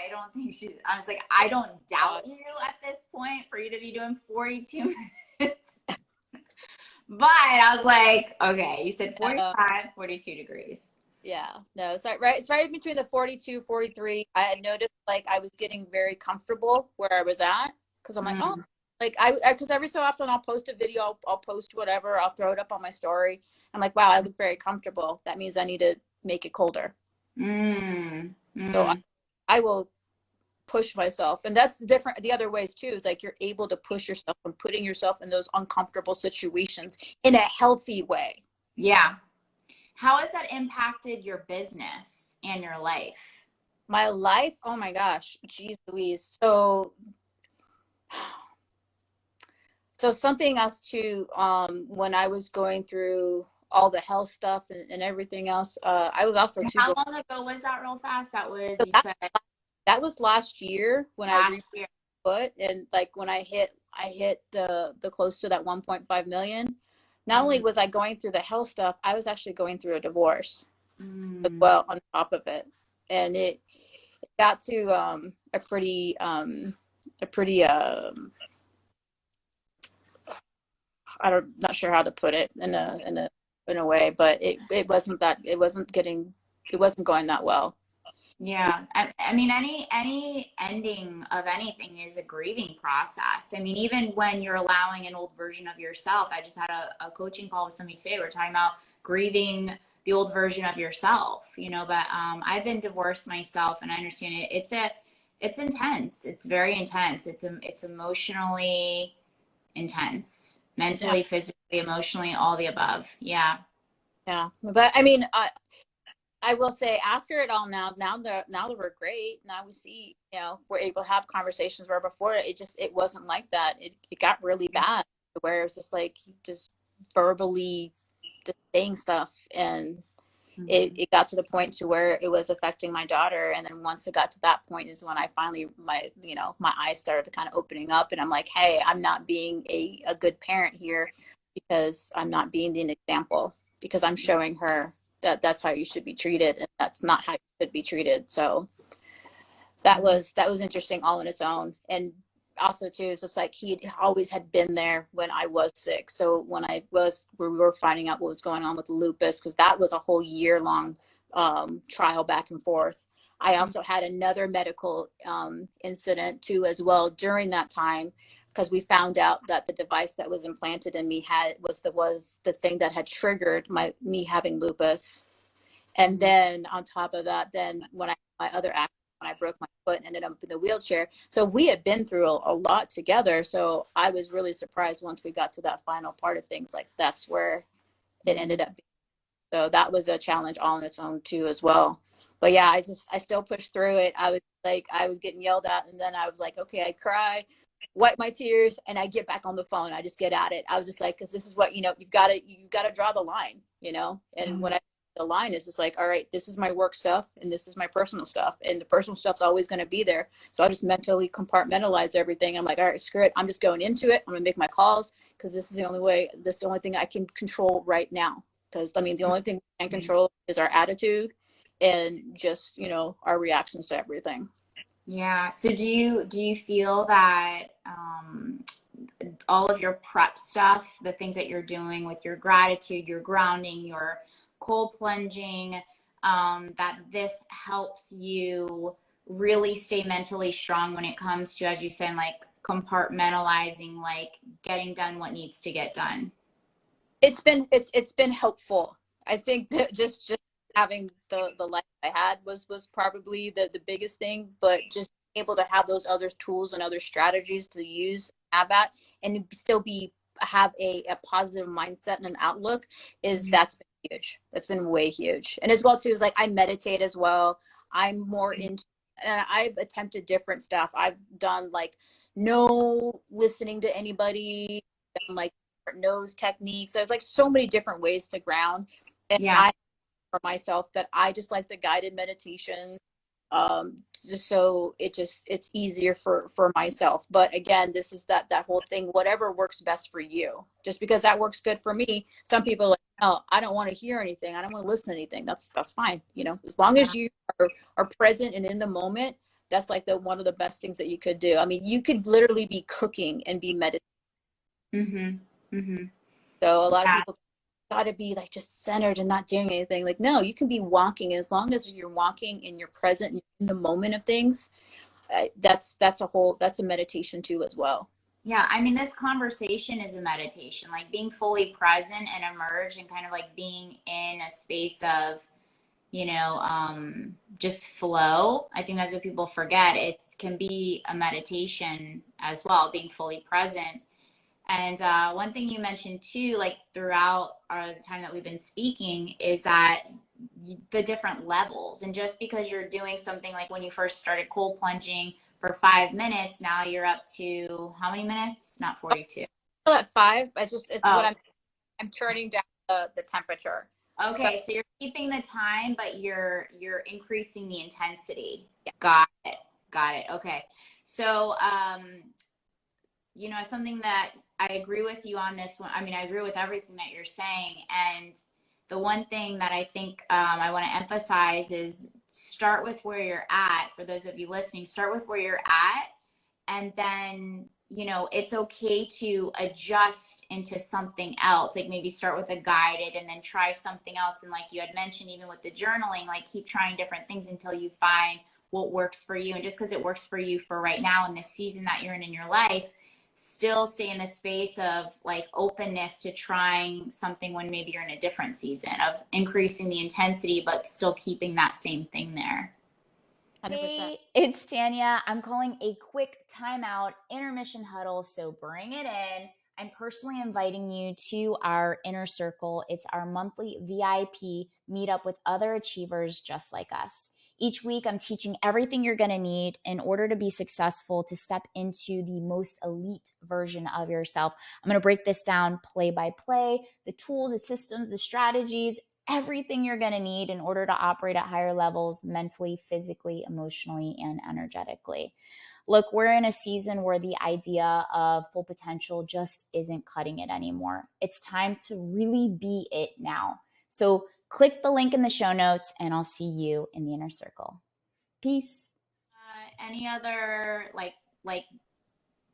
don't think I don't doubt you at this point for you to be doing 42 minutes. But I was like, okay, you said 45, 42 degrees. Yeah, no, it's right between the 42, 43. I had noticed like I was getting very comfortable where I was at, because I'm like, oh, like because every so often I'll post a video, I'll post whatever, I'll throw it up on my story. I'm like, wow, I look very comfortable. That means I need to make it colder. So I will push myself, and that's different. The other ways too is like you're able to push yourself and putting yourself in those uncomfortable situations in a healthy way. Yeah. How has that impacted your business and your life? My life? Oh my gosh, geez Louise. So something else too, when I was going through all the health stuff and everything else, I was also too. How long ago was that, real fast? That was, that was last year when I reached foot, and like when I hit the close to that 1.5 million. Not only was I going through the health stuff, I was actually going through a divorce as well on top of it, and it got to a pretty I'm not sure how to put it in a way, but it wasn't going that well. Yeah. I mean, any ending of anything is a grieving process. I mean, even when you're allowing an old version of yourself, I just had a coaching call with somebody today. We're talking about grieving the old version of yourself, you know, but I've been divorced myself, and I understand it. It's intense. It's very intense. It's emotionally intense. Mentally, physically, emotionally, all the above. Yeah. Yeah. But I mean, I will say after it all now that we're great. Now we see, you know, we're able to have conversations where before it wasn't like that. It got really bad where it was just like, just verbally just saying stuff. And it got to the point to where it was affecting my daughter. And then once it got to that point is when I finally, my eyes started kind of opening up, and I'm like, hey, I'm not being a good parent here, because I'm not being the example, because I'm showing her that that's how you should be treated, and that's not how you should be treated. So that was interesting all on its own. And also too, it's just like he always had been there when I was sick. So when we were finding out what was going on with lupus, because that was a whole year-long trial back and forth. I also had another medical incident too as well during that time, because we found out that the device that was implanted in me was the thing that had triggered me having lupus. And then on top of that, then when I had my other accident when I broke my foot and ended up in the wheelchair. So we had been through a lot together. So I was really surprised once we got to that final part of things, like that's where it ended up being. So that was a challenge all on its own too as well. But yeah, I still pushed through it. I was getting yelled at, and then I was like, okay, I cry, wipe my tears, and I get back on the phone. I just get at it. I was just like, because this is what, you've got to draw the line, and when the line is just like, all right, this is my work stuff and this is my personal stuff, and the personal stuff's always going to be there. So I just mentally compartmentalize everything. I'm like, all right, screw it. I'm just going into it. I'm gonna make my calls, because this is the only thing I can control right now. Because I mean, the only thing we can control is our attitude and just, our reactions to everything. Yeah. So do you feel that all of your prep stuff, the things that you're doing with your gratitude, your grounding, your cold plunging, that this helps you really stay mentally strong when it comes to, as you said, like compartmentalizing, like getting done what needs to get done? It's been helpful. I think that just having the life I had was probably the biggest thing, but just able to have those other tools and other strategies to use, have at, and still have a positive mindset and an outlook that's been huge. That's been way huge. And as well too, is like I meditate as well. I'm more into, and I've attempted different stuff. I've done like no listening to anybody, and like nose techniques. There's like so many different ways to ground. And I, for myself, that I just like the guided meditations, just so it's easier for myself. But again, this is that whole thing, whatever works best for you. Just because that works good for me, some people are like, oh, I don't want to hear anything, I don't want to listen to anything. That's fine, as long as you are present and in the moment. That's like one of the best things that you could do. I mean, you could literally be cooking and be meditating. So a lot of people got to be like just centered and not doing anything. Like, no, you can be walking. As long as you're walking and you're present and in the moment of things, that's a meditation too as well. Yeah, I mean, this conversation is a meditation, like being fully present and immersed and kind of like being in a space of, just flow. I think that's what people forget. It can be a meditation as well, being fully present. And one thing you mentioned too, like throughout the time that we've been speaking, is that the different levels. And just because you're doing something like when you first started cold plunging for 5 minutes, now you're up to how many minutes? Not 42. Still at 5. It's what I'm turning down the temperature. Okay, so you're keeping the time, but you're increasing the intensity. Yeah. Got it. Okay. So something that I agree with you on this one. I mean, I agree with everything that you're saying. And the one thing that I think I want to emphasize is start with where you're at. For those of you listening, start with where you're at. And then, it's okay to adjust into something else. Like maybe start with a guided and then try something else. And like you had mentioned, even with the journaling, like keep trying different things until you find what works for you. And just because it works for you for right now in this season that you're in your life, still stay in the space of like openness to trying something when maybe you're in a different season, of increasing the intensity, but still keeping that same thing there. 100%. Hey, it's Tanya. I'm calling a quick timeout intermission huddle, so bring it in. I'm personally inviting you to our inner circle. It's our monthly VIP meetup with other achievers just like us. Each week, I'm teaching everything you're going to need in order to be successful, to step into the most elite version of yourself. I'm going to break this down play by play, the tools, the systems, the strategies, everything you're going to need in order to operate at higher levels mentally, physically, emotionally, and energetically. Look, we're in a season where the idea of full potential just isn't cutting it anymore. It's time to really be it now. So click the link in the show notes and I'll see you in the inner circle. Peace. Any other like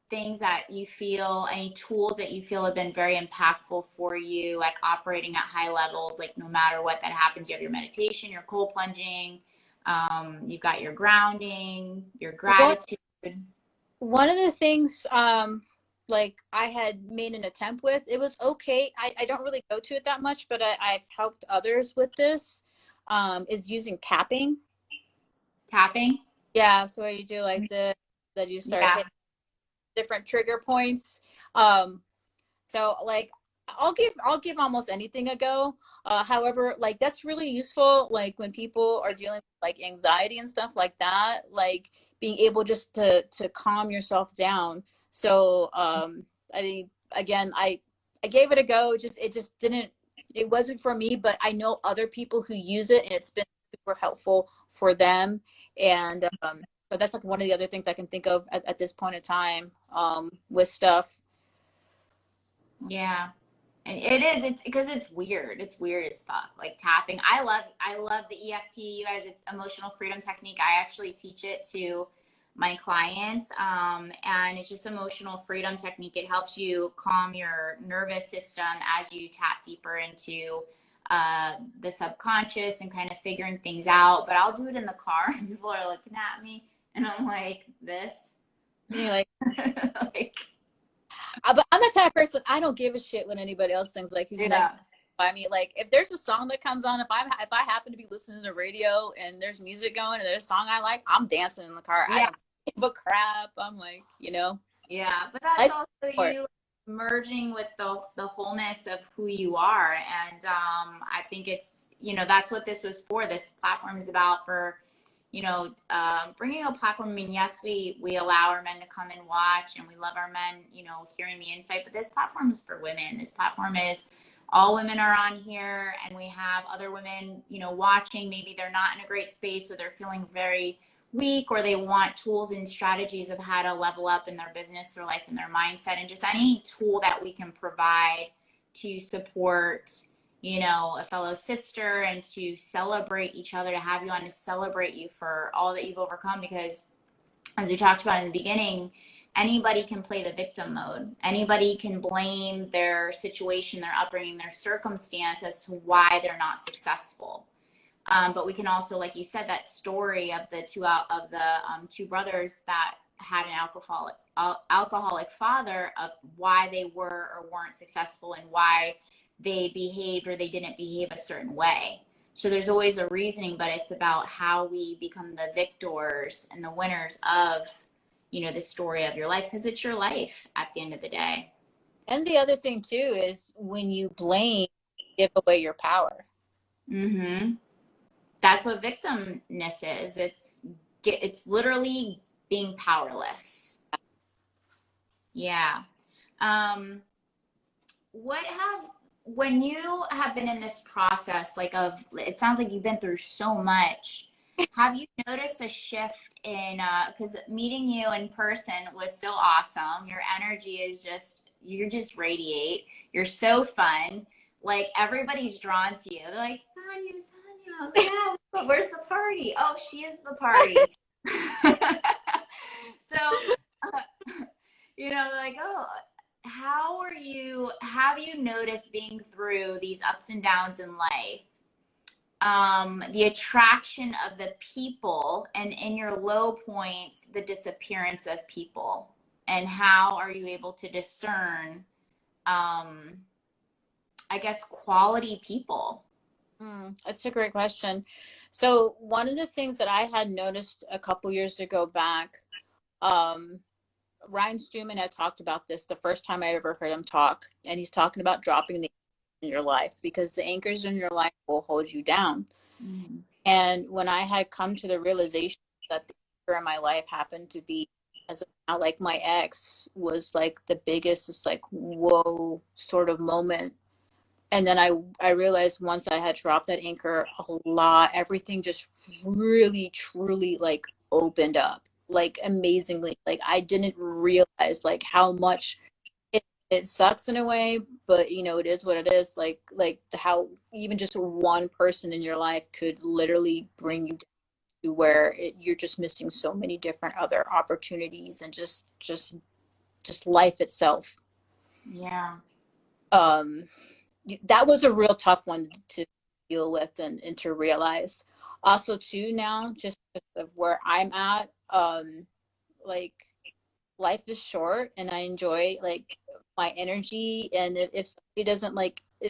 things that you feel, any tools that you feel have been very impactful for you at operating at high levels? Like no matter what that happens, you have your meditation, your cold plunging, you've got your grounding, your gratitude. One of the things like I had made an attempt with, it was okay. I don't really go to it that much, but I've helped others with this, is using tapping. Tapping? Yeah, so you do like the that you start Yeah. hitting different trigger points. Um, so like I'll give almost anything a go. However, like that's really useful like when people are dealing with like anxiety and stuff like that, like being able just to calm yourself down. So I mean again, I gave it a go, just it just didn't it wasn't for me, but I know other people who use it and it's been super helpful for them. And so that's like one of the other things I can think of at this point in time with stuff. Yeah. And it is, it's because it's weird. It's weird as fuck. Like tapping. I love the EFT, you guys. It's emotional freedom technique. I actually teach it to my clients. And it's just emotional freedom technique. It helps you calm your nervous system as you tap deeper into the subconscious and kind of figuring things out. But I'll do it in the car. People are looking at me and I'm like, this. And you're like, Like, but I'm the type of person, I don't give a shit when anybody else sings, like who's next yeah. by me. Like if there's a song that comes on, if I happen to be listening to the radio and there's music going and there's a song I like, I'm dancing in the car. I Yeah. don't give a crap. I'm like, Yeah, but that's I also support. you merging with the wholeness of who you are, and I think it's that's what this was for. This platform is about for bringing a platform. I mean, yes, we allow our men to come and watch, and we love our men, hearing the insight. But this platform is for women. This platform is all women are on here, and we have other women, watching. Maybe they're not in a great space, or they're feeling very weak, or they want tools and strategies of how to level up in their business, their life, and their mindset, and just any tool that we can provide to support a fellow sister and to celebrate each other, to have you on to celebrate you for all that you've overcome. Because as we talked about in the beginning, anybody can play the victim mode. Anybody can blame their situation, their upbringing, their circumstance as to why they're not successful. But we can also, like you said, that story of the two brothers that had an alcoholic father, of why they were or weren't successful and why they behaved or they didn't behave a certain way. So there's always a reasoning, but it's about how we become the victors and the winners of the story of your life, because it's your life at the end of the day. And the other thing too is when you blame, you give away your power. Mm-hmm. That's what victimness is. It's literally being powerless. Yeah. Um, what have when you have been in this process, like, of it sounds like you've been through so much, have you noticed a shift in because meeting you in person was so awesome. Your energy is just, you just radiate. You're so fun. Like, everybody's drawn to you. They're like, Sonya, Sonya. I was like, yeah, but where's the party? Oh, she is the party. So, uh, like, oh, have you noticed, being through these ups and downs in life, the attraction of the people, and in your low points, the disappearance of people, and how are you able to discern, um, I guess, quality people? That's a great question. So one of the things that I had noticed a couple years ago back, um, Ryan Stewman had talked about this the first time I ever heard him talk, and he's talking about dropping the anchors in your life, because the anchors in your life will hold you down. Mm. And when I had come to the realization that the anchor in my life happened to be, as of now, like my ex, was like the biggest, just like whoa sort of moment. And then I realized once I had dropped that anchor, a lot, everything just really truly like opened up, like amazingly. Like I didn't realize like how much it sucks in a way, but it is what it is. Like how even just one person in your life could literally bring you to where you're just missing so many different other opportunities, and just life itself. Yeah. um that was a real tough one to deal with, and to realize. Also too, now just of where I'm at, like life is short, and I enjoy like my energy, and if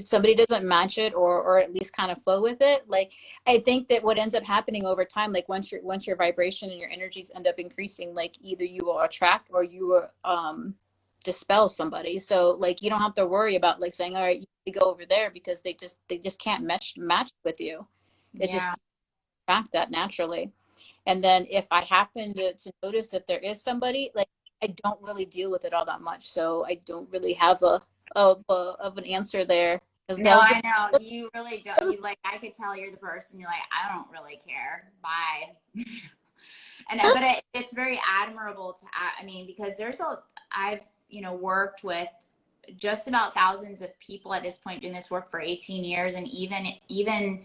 somebody doesn't match it, or at least kind of flow with it, like I think that what ends up happening over time, like once your vibration and your energies end up increasing, like either you will attract or you will dispel somebody. So like you don't have to worry about like saying, all right, you need to go over there, because they just can't match with you. It's just Yeah. attract that naturally. And then if I happen to notice if there is somebody, like I don't really deal with it all that much. So I don't really have of an answer there, because No, they'll just I know. You really don't. You like, I could tell you're the person. You're like, I don't really care. Bye. But it's very admirable to, I mean, because I've, worked with just about thousands of people at this point, doing this work for 18 years. And even,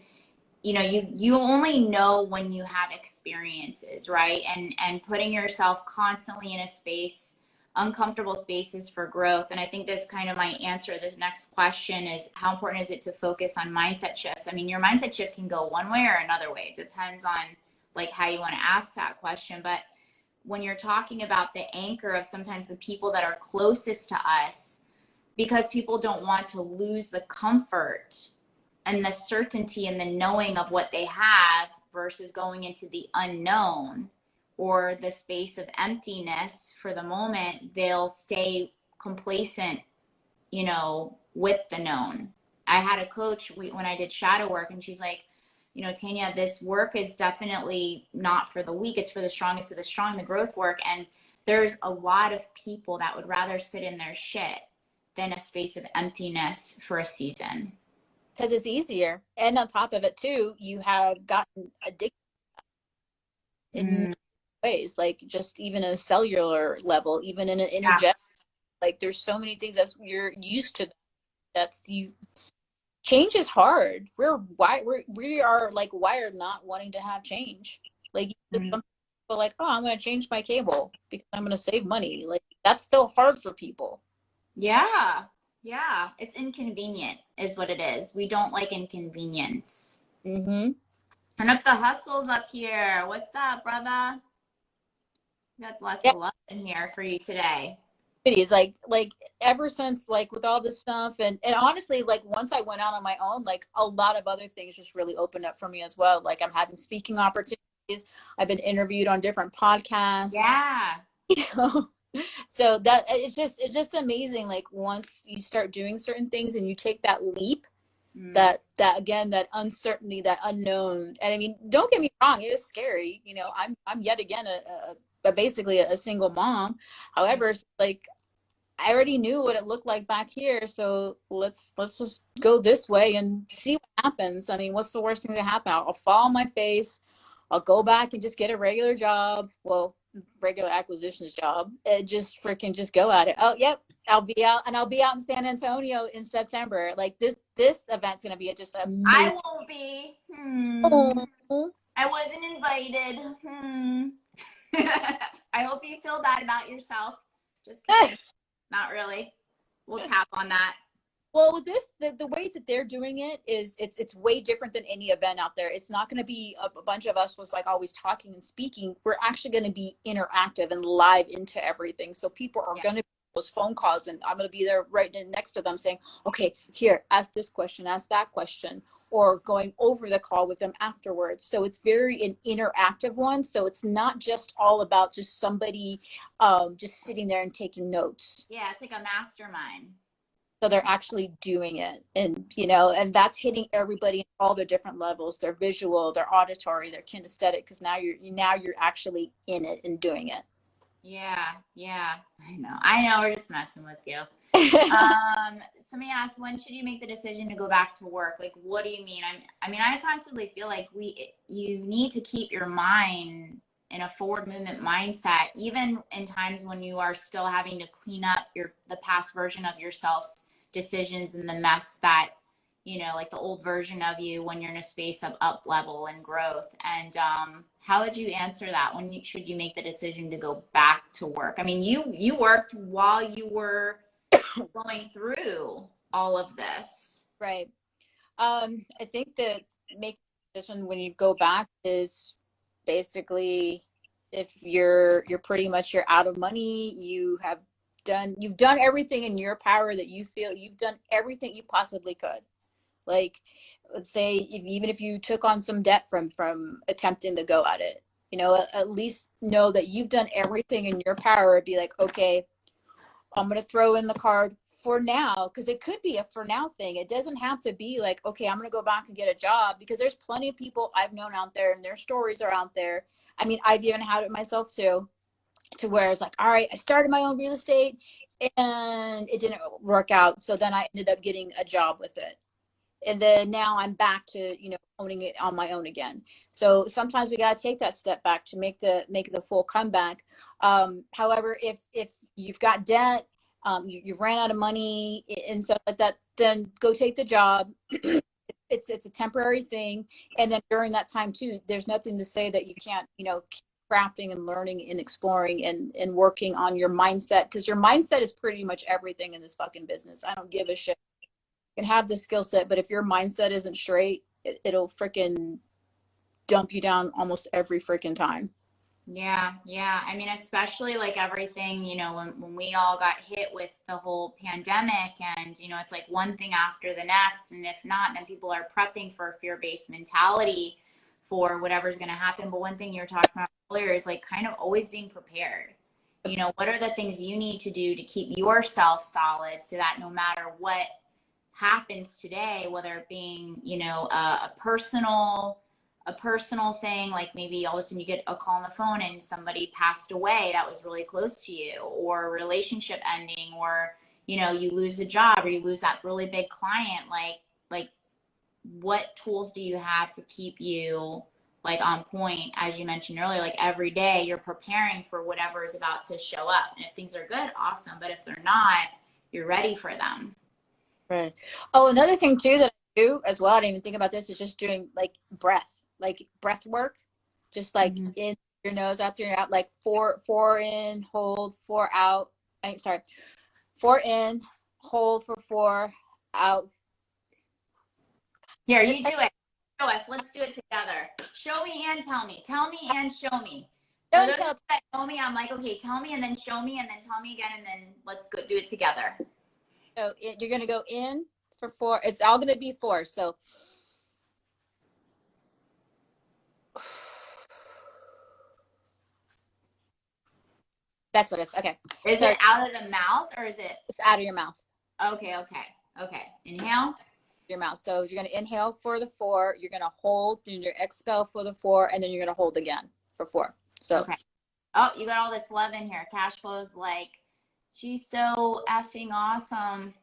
you only know when you have experiences, right? And putting yourself constantly in a space, uncomfortable spaces for growth. And I think this kind of might answer this next question is, how important is it to focus on mindset shifts? I mean, your mindset shift can go one way or another way. It depends on like how you want to ask that question. But when you're talking about the anchor of sometimes the people that are closest to us, because people don't want to lose the comfort and the certainty and the knowing of what they have versus going into the unknown or the space of emptiness for the moment, they'll stay complacent, with the known. I had a coach when I did shadow work, and she's like, Tanya, this work is definitely not for the weak. It's for the strongest of the strong, the growth work. And there's a lot of people that would rather sit in their shit than a space of emptiness for a season. Because it's easier. And on top of it too, you have gotten addicted in ways, like just even a cellular level, even in an energetic, like there's so many things that you're used to. Change is hard. We are like wired not wanting to have change. Like some people are like, oh, I'm going to change my cable because I'm going to save money. Like that's still hard for people. Yeah. Yeah. It's inconvenient is what it is. We don't like inconvenience. Mm-hmm. Turn up the hustles up here. What's up, brother? Got lots of love in here for you today. It is like ever since, like with all this stuff, and honestly, like once I went out on my own, like a lot of other things just really opened up for me as well. Like I'm having speaking opportunities. I've been interviewed on different podcasts. Yeah. So that it's just amazing. Like once you start doing certain things and you take that leap, that again, that uncertainty, that unknown. And I mean, don't get me wrong, it is scary. I'm yet again basically a single mom. However, like I already knew what it looked like back here, so let's just go this way and see what happens. I mean, what's the worst thing to happen? I'll fall on my face. I'll go back and just get a regular job. Well, regular acquisitions job. Just freaking just go at it. Oh, yep. I'll be out in San Antonio in September. Like this event's gonna be just amazing. I won't be. I wasn't invited. I hope you feel bad about yourself. Just kidding. Not really. We'll tap on that. Well, with this, the way that they're doing it is it's way different than any event out there. It's not going to be a bunch of us was like always talking and speaking. We're actually going to be interactive and live into everything. So people are going to those phone calls, and I'm going to be there right next to them saying, okay, here, ask this question, ask that question, or going over the call with them afterwards. So it's very an interactive one. So it's not just all about just somebody just sitting there and taking notes. Yeah, it's like a mastermind. So they're actually doing it, and and that's hitting everybody in all the different levels, their visual, their auditory, their kinesthetic, because now you're actually in it and doing it. Yeah, I know we're just messing with you. Somebody asked, when should you make the decision to go back to work? Like, what do you mean? I constantly feel like you need to keep your mind in a forward movement mindset, even in times when you are still having to clean up the past version of yourself's decisions and the mess that, like the old version of you when you're in a space of up level and growth. And how would you answer that? Should you make the decision to go back to work? I mean, you worked while you were going through all of this. Right. I think that making a decision when you go back is basically if you're pretty much you're out of money, you have you've done everything in your power that you feel. You've done everything you possibly could. Like, let's say even if you took on some debt from attempting to go at it, you know, at least know that you've done everything in your power. Be like, okay, I'm going to throw in the card for now, because it could be a for now thing. It doesn't have to be like, okay, I'm going to go back and get a job, because there's plenty of people I've known out there and their stories are out there. I mean, I've even had it myself too, to where it's like, all right, I started my own real estate and it didn't work out. So then I ended up getting a job with it. And then now I'm back to, you know, owning it on my own again. So sometimes we got to take that step back to make the full comeback. However, if you've got debt, you ran out of money and stuff like that, then go take the job. It's a temporary thing. And then during that time too, there's nothing to say that you can't, you know, keep crafting and learning and exploring and working on your mindset, because your mindset is pretty much everything in this fucking business. I don't give a shit. You can have the skill set, but if your mindset isn't straight, it'll freaking dump you down almost every freaking time. Yeah. I mean, especially like everything, you know, when we all got hit with the whole pandemic, and, you know, it's like one thing after the next. And if not, then people are prepping for a fear-based mentality for whatever's going to happen. But one thing you were talking about earlier is like kind of always being prepared. You know, what are the things you need to do to keep yourself solid so that no matter what happens today, whether it being, you know, a personal thing, like maybe all of a sudden you get a call on the phone and somebody passed away that was really close to you, or a relationship ending, or, you know, you lose a job, or you lose that really big client, like what tools do you have to keep you like on point? As you mentioned earlier, like every day you're preparing for whatever is about to show up. And if things are good, awesome. But if they're not, you're ready for them. Right. Oh, another thing too that I do as well, I didn't even think about this, is just doing like breath work, just like in your nose, out through your out, like four in, hold, four out. Sorry, 4 in, hold for 4 out. Here, you do it. Show us. Let's do it together. Show me and tell me. Tell me and show me. For those that know me, I'm like, okay, tell me and then show me and then tell me again, and then let's go do it together. So you're going to go in for 4. It's all going to be 4. So that's what it's, okay. Is it out of the mouth or is it? It's out of your mouth. Okay. Inhale. Your mouth. So you're going to inhale for the 4. You're going to hold, then your expel for the 4, and then you're going to hold again for 4. So. Okay. Oh, you got all this love in here. Cash flow's like, she's so effing awesome.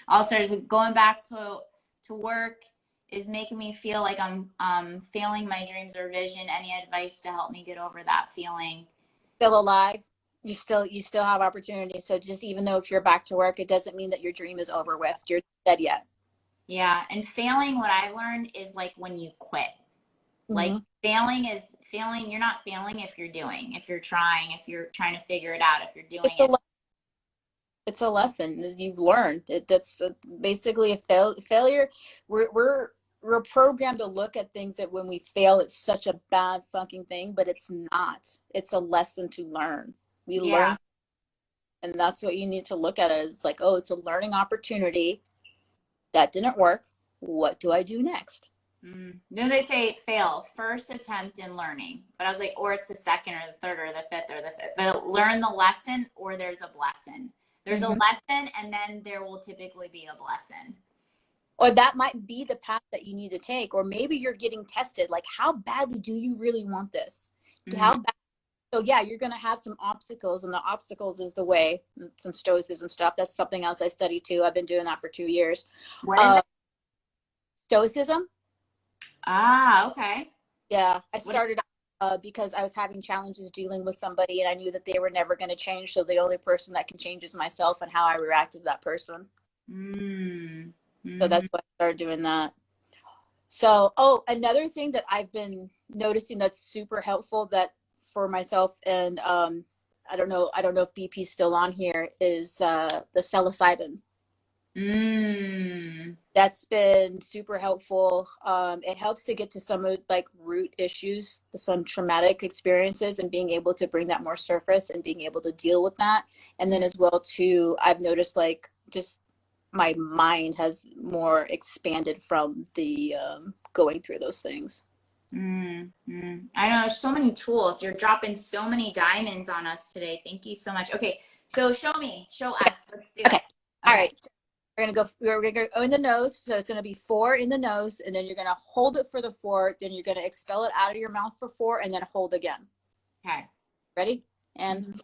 Also, going back to work is making me feel like I'm failing my dreams or vision. Any advice to help me get over that feeling? Still alive. You still have opportunity. So just, even though if you're back to work, it doesn't mean that your dream is over with. You're dead yet. Yeah. And failing, what I learned is like when you quit. Like failing, you're not failing if you're trying to figure it out, if you're doing it. It's a lesson you've learned. That's basically a failure. We're programmed to look at things that when we fail, it's such a bad fucking thing, but it's not. It's a lesson to learn. We learn, and that's what you need to look at it as, like, oh, it's a learning opportunity. That didn't work. What do I do next? No, they say fail first attempt in learning, but I was like, or it's the second or the third or the fifth or the fifth, but learn the lesson, or there's a lesson. There's a lesson, and then there will typically be a lesson. Or that might be the path that you need to take. Or maybe you're getting tested. Like, how badly do you really want this? How bad? So yeah, you're going to have some obstacles, and the obstacles is the way. Some stoicism stuff. That's something else I study too. I've been doing that for 2 years. What is it? Stoicism. Ah, okay. Yeah, I started because I was having challenges dealing with somebody, and I knew that they were never going to change. So the only person that can change is myself and how I react to that person. So that's why I started doing that. So, another thing that I've been noticing that's super helpful that for myself, and I don't know if BP's still on here, is the psilocybin. That's been super helpful. It helps to get to some of like root issues, some traumatic experiences, and being able to bring that more surface and being able to deal with that. And then as well too, I've noticed like just my mind has more expanded from the going through those things. I know there's so many tools. You're dropping so many diamonds on us today. Thank you so much. Okay, so show us. Let's do Okay. it. All Okay. right. So we're gonna go in the nose. So it's gonna be 4 in the nose, and then you're gonna hold it for the 4. Then you're gonna expel it out of your mouth for 4, and then hold again. Okay. Ready? And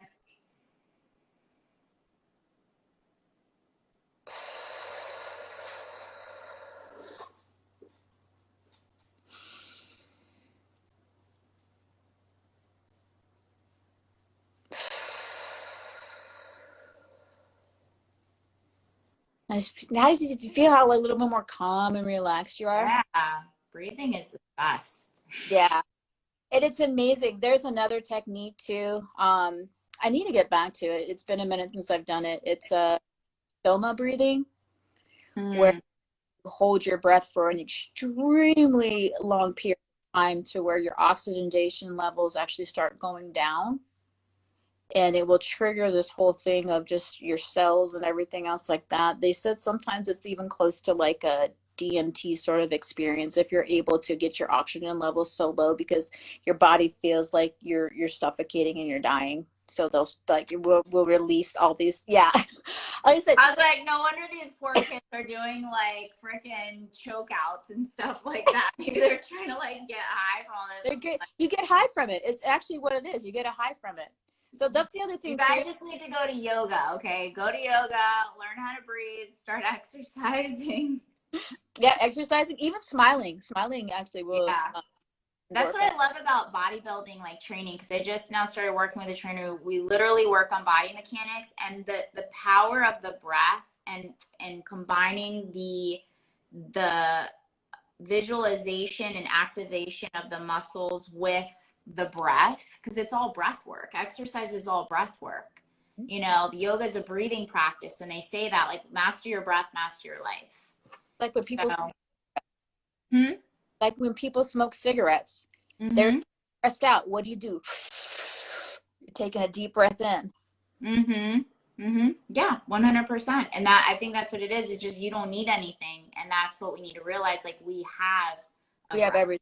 how does it feel? How a little bit more calm and relaxed you are? Yeah, breathing is the best. Yeah, and it's amazing. There's another technique too. I need to get back to it. It's been a minute since I've done it. It's stoma breathing, where you hold your breath for an extremely long period of time to where your oxygenation levels actually start going down. And it will trigger this whole thing of just your cells and everything else like that. They said sometimes it's even close to like a DMT sort of experience if you're able to get your oxygen levels so low because your body feels like you're suffocating and you're dying. So they'll like will release all these. Yeah, like I said, I was like, no wonder these poor kids are doing like freaking choke outs and stuff like that. Maybe they're trying to like get high from all this. you get high from it. It's actually what it is. You get a high from it. So that's the other thing. You guys just need to go to yoga, okay? Go to yoga, learn how to breathe, start exercising. Yeah, exercising, even smiling. Smiling actually will. Yeah. That's what I love about bodybuilding, like training, because I just now started working with a trainer. We literally work on body mechanics and the power of the breath and combining the visualization and activation of the muscles with the breath, because it's all breath work. Exercise is all breath work. You know, the yoga is a breathing practice, and they say that like master your breath, master your life. Like when people like when people smoke cigarettes, they're stressed out. What do? You're taking a deep breath in. Yeah, 100%. And that, I think that's what it is. It's just, you don't need anything. And that's what we need to realize. Like we have everything.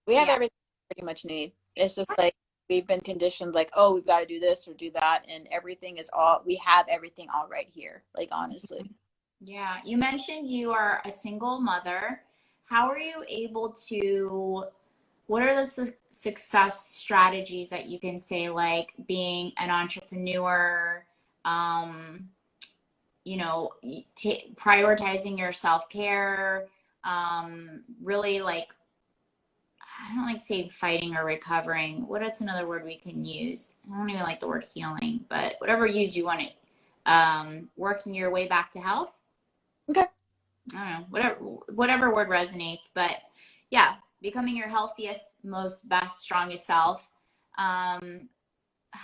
We have everything we pretty much need. It's just like we've been conditioned like, oh, we've got to do this or do that. And everything is we have everything all right here. Like, honestly. Yeah. You mentioned you are a single mother. How are you able to, what are the success strategies that you can say, like being an entrepreneur, you know, prioritizing your self-care, really like, I don't like saying fighting or recovering. What's another word we can use? I don't even like the word healing, but whatever use you want it. Working your way back to health. Okay. I don't know, whatever word resonates, but yeah, becoming your healthiest, most best, strongest self. How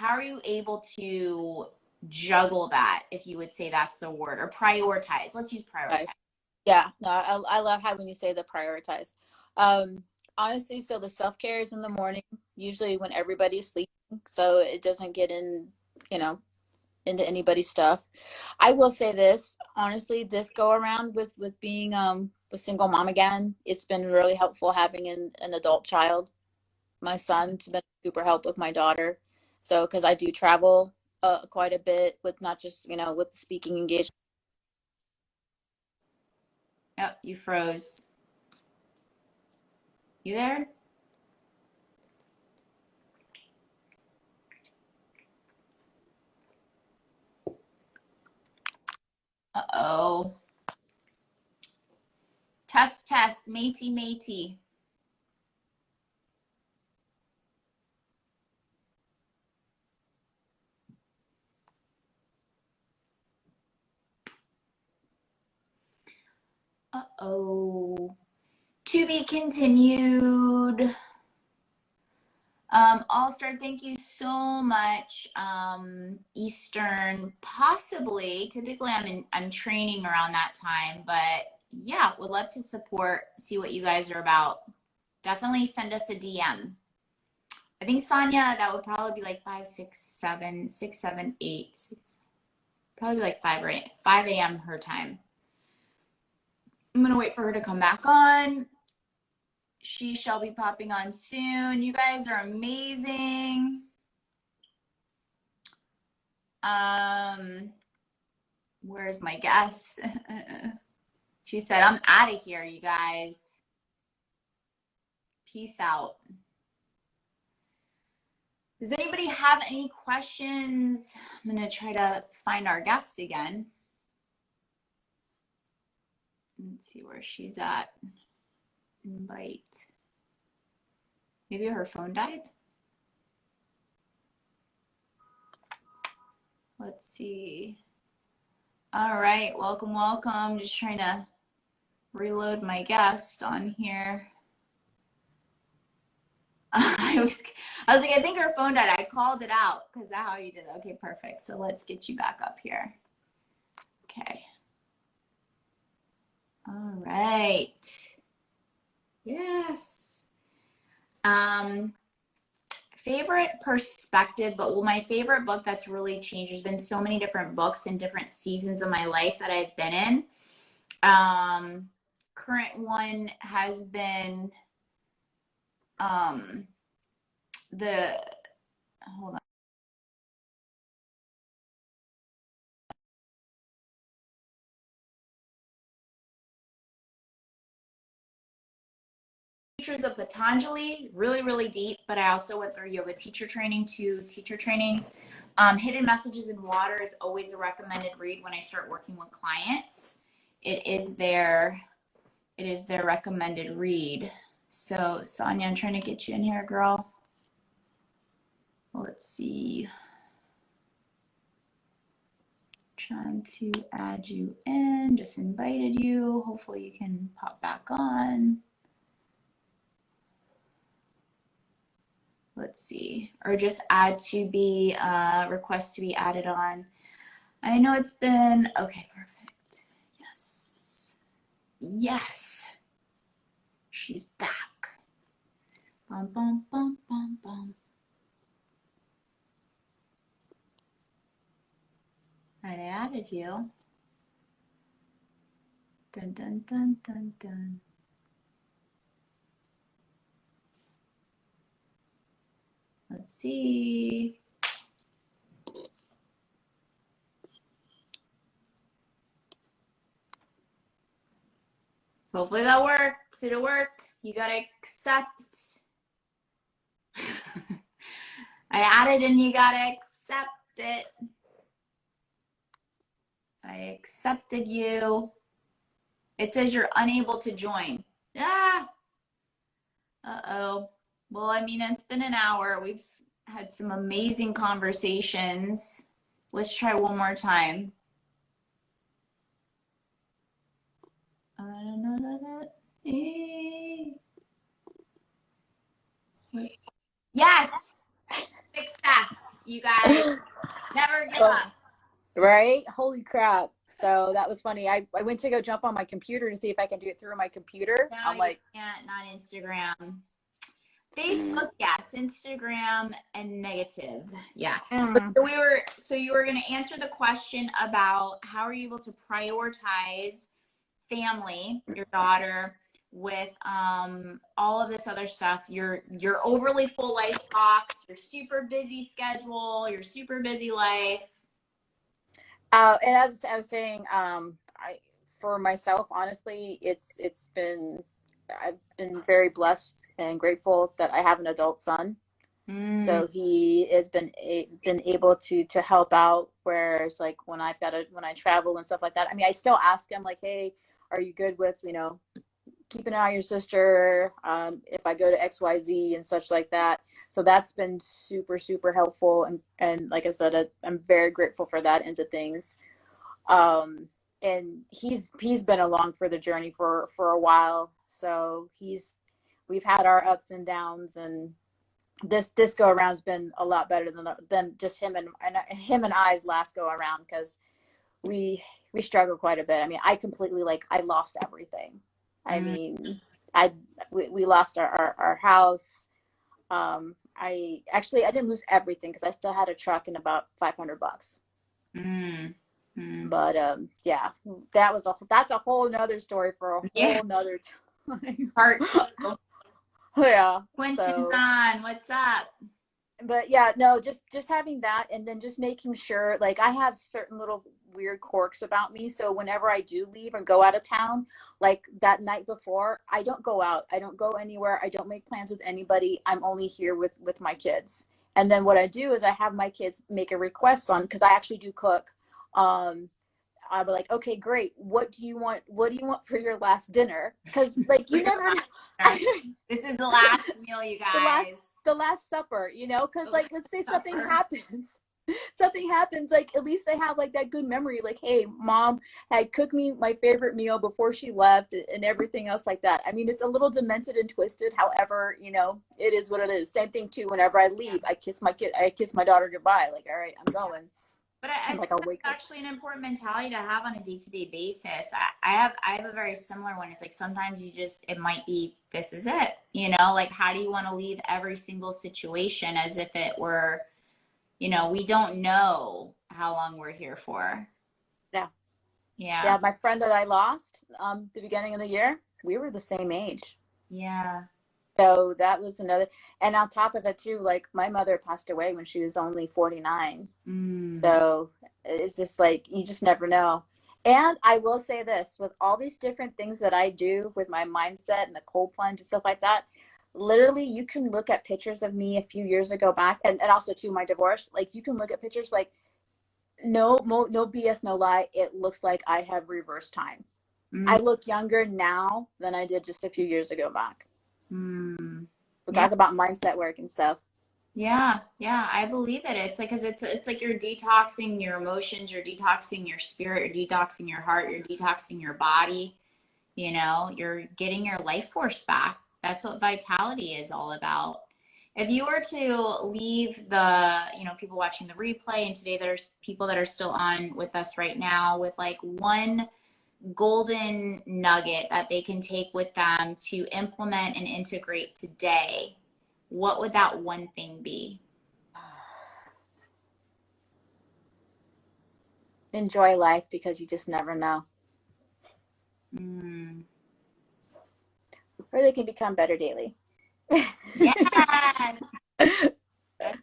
are you able to juggle that, if you would say that's the word, or prioritize? Let's use prioritize. Yeah, no, I love how when you say the prioritize. Honestly, so the self-care is in the morning, usually when everybody's sleeping, so it doesn't get in, into anybody's stuff. I will say this, honestly, this go around with being a single mom again, it's been really helpful having an adult child. My son's been super help with my daughter. So, because I do travel quite a bit with not just, with speaking engagement. Yep, you froze. You there? Uh-oh. Test, matey, matey. Uh-oh. To be continued. All-Star, thank you so much. Eastern, possibly. Typically, I'm training around that time, but yeah, would love to support, see what you guys are about. Definitely send us a DM. I think Sonja, that would probably be like 5, 6, 7, 6, 7, 8, 6, probably like 5 or 8, 5 a.m. her time. I'm gonna wait for her to come back on. She shall be popping on soon. You guys are amazing. Where's my guest? She said, I'm out of here, you guys. Peace out. Does anybody have any questions? I'm going to try to find our guest again. Let's see where she's at. Invite. Maybe her phone died. Let's see. All right, welcome, welcome. Just trying to reload my guest on here. I was like, I think her phone died. I called it out because that's how you did it. Okay, perfect. So let's get you back up here. Okay. All right. Yes. Favorite perspective, but well, my favorite book that's really changed. There's been so many different books in different seasons of my life that I've been in. Current one has been hold on. Teachers of Patanjali, really, really deep, but I also went through yoga teacher training, 2 teacher trainings. Hidden Messages in Water is always a recommended read when I start working with clients. It is their recommended read. So Sonja, I'm trying to get you in here, girl. Let's see. Trying to add you in, just invited you. Hopefully you can pop back on. Let's see, or just add to be, request to be added on. I know it's been, okay, perfect. Yes. Yes. She's back. Bum, bum, bum, bum, bum. All right, I added you. Dun, dun, dun, dun, dun. Let's see. Hopefully that works. It'll work. You gotta accept. I added and you gotta accept it. I accepted you. It says you're unable to join. Ah. Uh-oh. Well, I mean, it's been an hour. We've had some amazing conversations. Let's try one more time. Yes! Success, you guys. Never give up. Right? Holy crap. So that was funny. I went to go jump on my computer to see if I can do it through my computer. No, I'm like, can't, not Instagram. Facebook, yes. Instagram and negative. Yeah. So you were going to answer the question about how are you able to prioritize family, your daughter, with all of this other stuff, your overly full life box, your super busy schedule, your super busy life. and as I was saying, for myself, honestly, I've been very blessed and grateful that I have an adult son. So he has been able to help out, whereas like when I travel and stuff like that, I mean, I still ask him like, hey, are you good with, keeping an eye on your sister, if I go to XYZ and such like that. So that's been super, super helpful. And like I said, I'm very grateful for that into things. And he's been along for the journey for a while. So we've had our ups and downs, and this go around's been a lot better than just him and I's last go around, because we we struggle quite a bit. I mean, I completely, like, I lost everything. I mean, we lost our house. I didn't lose everything because I still had a truck and about $500. But yeah, that's a whole nother story for a whole nother time. Part 2. Yeah. Quentin's on. What's up? But yeah, no, just having that, and then just making sure, like, I have certain little weird quirks about me. So whenever I do leave and go out of town, like that night before, I don't go out. I don't go anywhere. I don't make plans with anybody. I'm only here with my kids. And then what I do is I have my kids make a request on, because I actually do cook. I'll be like, okay, great. What do you want? What do you want for your last dinner? Because, like, you never know. This is the last meal, you guys. The last supper, you know, because, like, let's say something happens, like, at least they have, like, that good memory, like, hey, mom had cooked me my favorite meal before she left, and everything else like that. I mean, it's a little demented and twisted, however, you know, it is what it is. Same thing too, whenever I leave, I kiss my daughter goodbye, like, all right, I'm going. But I think that's actually an important mentality to have on a day-to-day basis. I have a very similar one. It's like, sometimes it might be, this is it, you know, like, how do you want to leave every single situation as if it were, you know, we don't know how long we're here for. Yeah. My friend that I lost the beginning of the year, we were the same age. Yeah. So that was another, and on top of it too, like, my mother passed away when she was only 49. So it's just like, you just never know. And I will say this, with all these different things that I do with my mindset and the cold plunge and stuff like that, literally you can look at pictures of me a few years ago back, and also too, my divorce, like, you can look at pictures, like, no BS, no lie, it looks like I have reversed time. I look younger now than I did just a few years ago back. We'll talk about mindset work and stuff. Yeah, I believe it. It's like, because it's like you're detoxing your emotions, you're detoxing your spirit, you're detoxing your heart, you're detoxing your body. You know, you're getting your life force back. That's what vitality is all about. If you were to leave the, you know, people watching the replay, and today there's people that are still on with us right now, with like one golden nugget that they can take with them to implement and integrate today, what would that one thing be? Enjoy life, because you just never know. Or they can become better daily. Yes. That's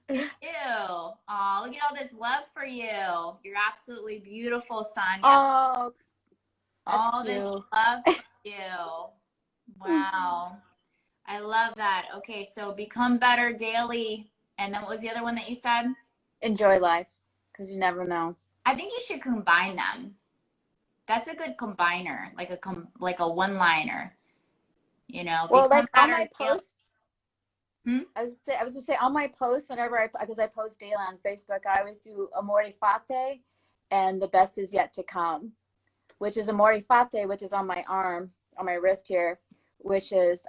you. Oh, look at all this love for you. You're absolutely beautiful, Sonja. Oh, all this love for you. Wow. I love that. Okay, so become better daily. And then what was the other one that you said? Enjoy life, because you never know. I think you should combine them. That's a good combiner, like a one-liner. You know, well, like on my post, I was gonna say on my post, whenever because I post daily on Facebook, I always do amore fate, and the best is yet to come, which is amore fate, which is on my arm, on my wrist here, which is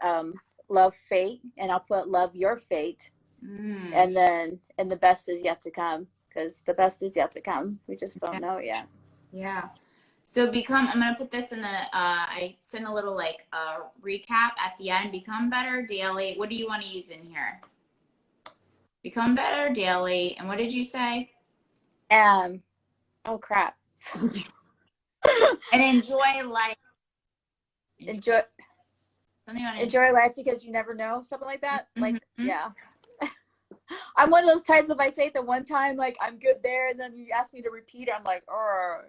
love fate, and I'll put love your fate, and the best is yet to come, because the best is yet to come. We just don't know yet. Yeah. So I'm going to put this in I sent a little recap at the end. Become better daily. What do you want to use in here? Become better daily. And what did you say? Oh crap. And enjoy life. Enjoy life, because you never know. Something like that. Like, yeah. I'm one of those types, if I say it the one time, like, I'm good there, and then you ask me to repeat it, I'm like, oh.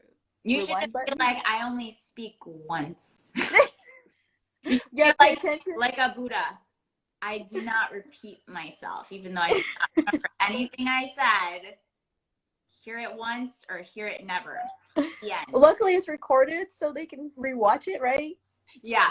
You should be like, I only speak once. Yeah, pay attention. Like a Buddha. I do not repeat myself, even though I do not remember anything I said. Hear it once or hear it never. Yeah. Well, luckily it's recorded, so they can rewatch it, right? Yeah.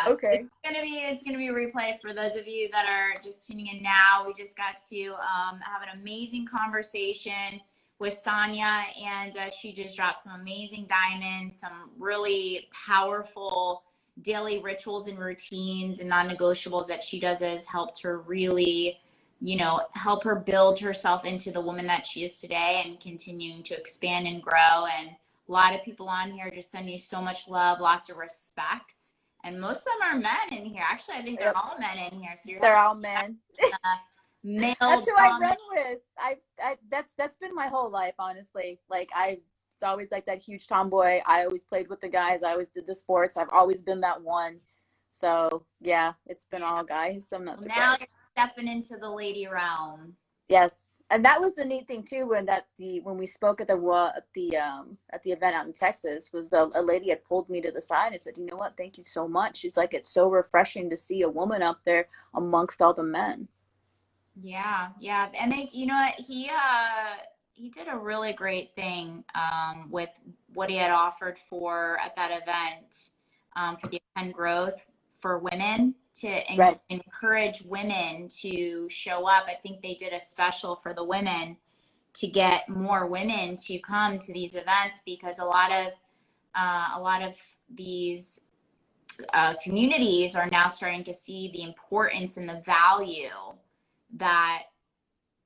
Okay. It's gonna be a replay for those of you that are just tuning in now. We just got to have an amazing conversation with Sonja, and she just dropped some amazing diamonds, some really powerful daily rituals and routines and non-negotiables that she does has helped her really, help her build herself into the woman that she is today, and continuing to expand and grow. And A lot of people on here just send you so much love, lots of respect. And most of them are men in here. Actually, I think they're all men in here. So they're all men. Male. That's who I run with. That's been my whole life, honestly. Like I was always like that huge tomboy. I always played with the guys. I always did the sports. I've always been that one. So yeah, it's been all guys. I'm not surprised. Now you're stepping into the lady realm. Yes, and that was the neat thing too. When we spoke at the event out in Texas, was a lady had pulled me to the side and said, "You know what? Thank you so much." She's like, "It's so refreshing to see a woman up there amongst all the men." Yeah, yeah, and they, you know what, he did a really great thing with what he had offered for at that event for the Attend Growth for women to encourage women to show up. I think they did a special for the women to get more women to come to these events, because a lot of these communities are now starting to see the importance and the value that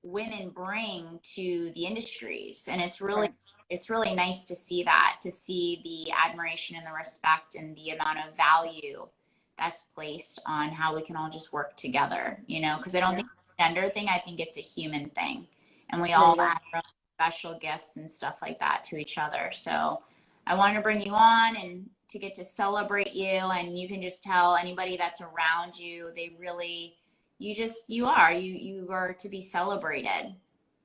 women bring to the industries. And it's really nice to see that, to see the admiration and the respect and the amount of value that's placed on how we can all just work together, you know, because I don't think it's a gender thing. I think it's a human thing, and we all have our own special gifts and stuff like that to each other. So I wanted to bring you on and to get to celebrate you, and you can just tell anybody that's around you, they really, you are to be celebrated,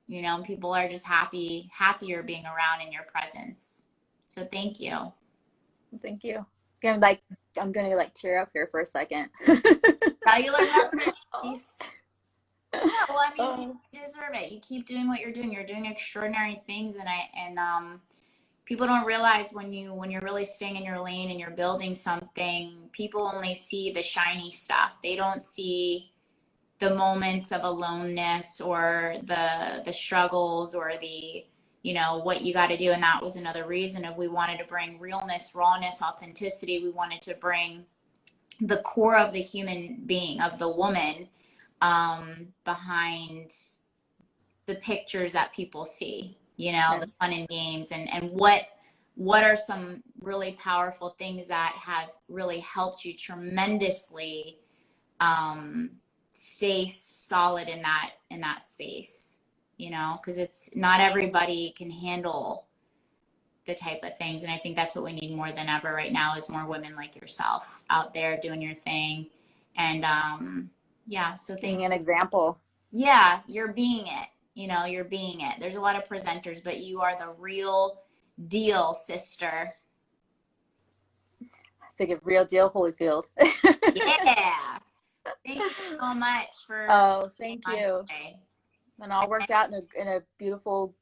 you know. People are just happier being around in your presence. So thank you. Thank you. I'm gonna tear up here for a second. Cellular piece. Yeah, well, I mean, you deserve it. You keep doing what you're doing. You're doing extraordinary things, and people don't realize when you're really staying in your lane and you're building something, people only see the shiny stuff. They don't see the moments of aloneness or the struggles or the, you know, what you got to do. And that was another reason of we wanted to bring realness, rawness, authenticity. We wanted to bring the core of the human being, of the woman, behind the pictures that people see, you know, the fun and games, and what are some really powerful things that have really helped you tremendously stay solid in that space, you know, because it's not everybody can handle the type of things. And I think that's what we need more than ever right now, is more women like yourself out there doing your thing. And so being an example. Yeah, you're being it, you know, you're being it. There's a lot of presenters, but you are the real deal, sister. I think of real deal, Holyfield. Yeah. Thank you so much for. Oh, thank you. And all worked out in a beautiful,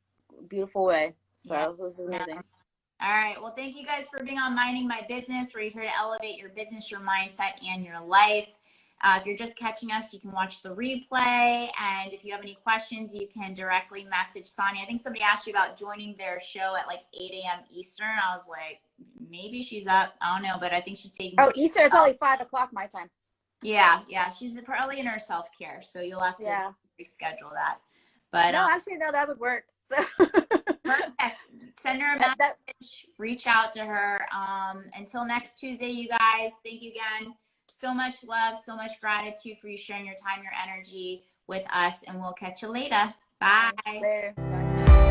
beautiful way. So this is amazing. All right. Well, thank you guys for being on Minding My Business. We're here to elevate your business, your mindset, and your life. If you're just catching us, you can watch the replay. And if you have any questions, you can directly message Sonja. I think somebody asked you about joining their show at 8 a.m. Eastern. I was like, maybe she's up. I don't know, but I think she's taking. Oh, Eastern, it's only 5 o'clock my time. Yeah. She's probably in her self-care. So you'll have to reschedule that. But no, actually, no, that would work. So perfect. Send her a message, reach out to her. Until next Tuesday, you guys, thank you again. So much love, so much gratitude for you sharing your time, your energy with us, and we'll catch you later. Bye. Later. Bye.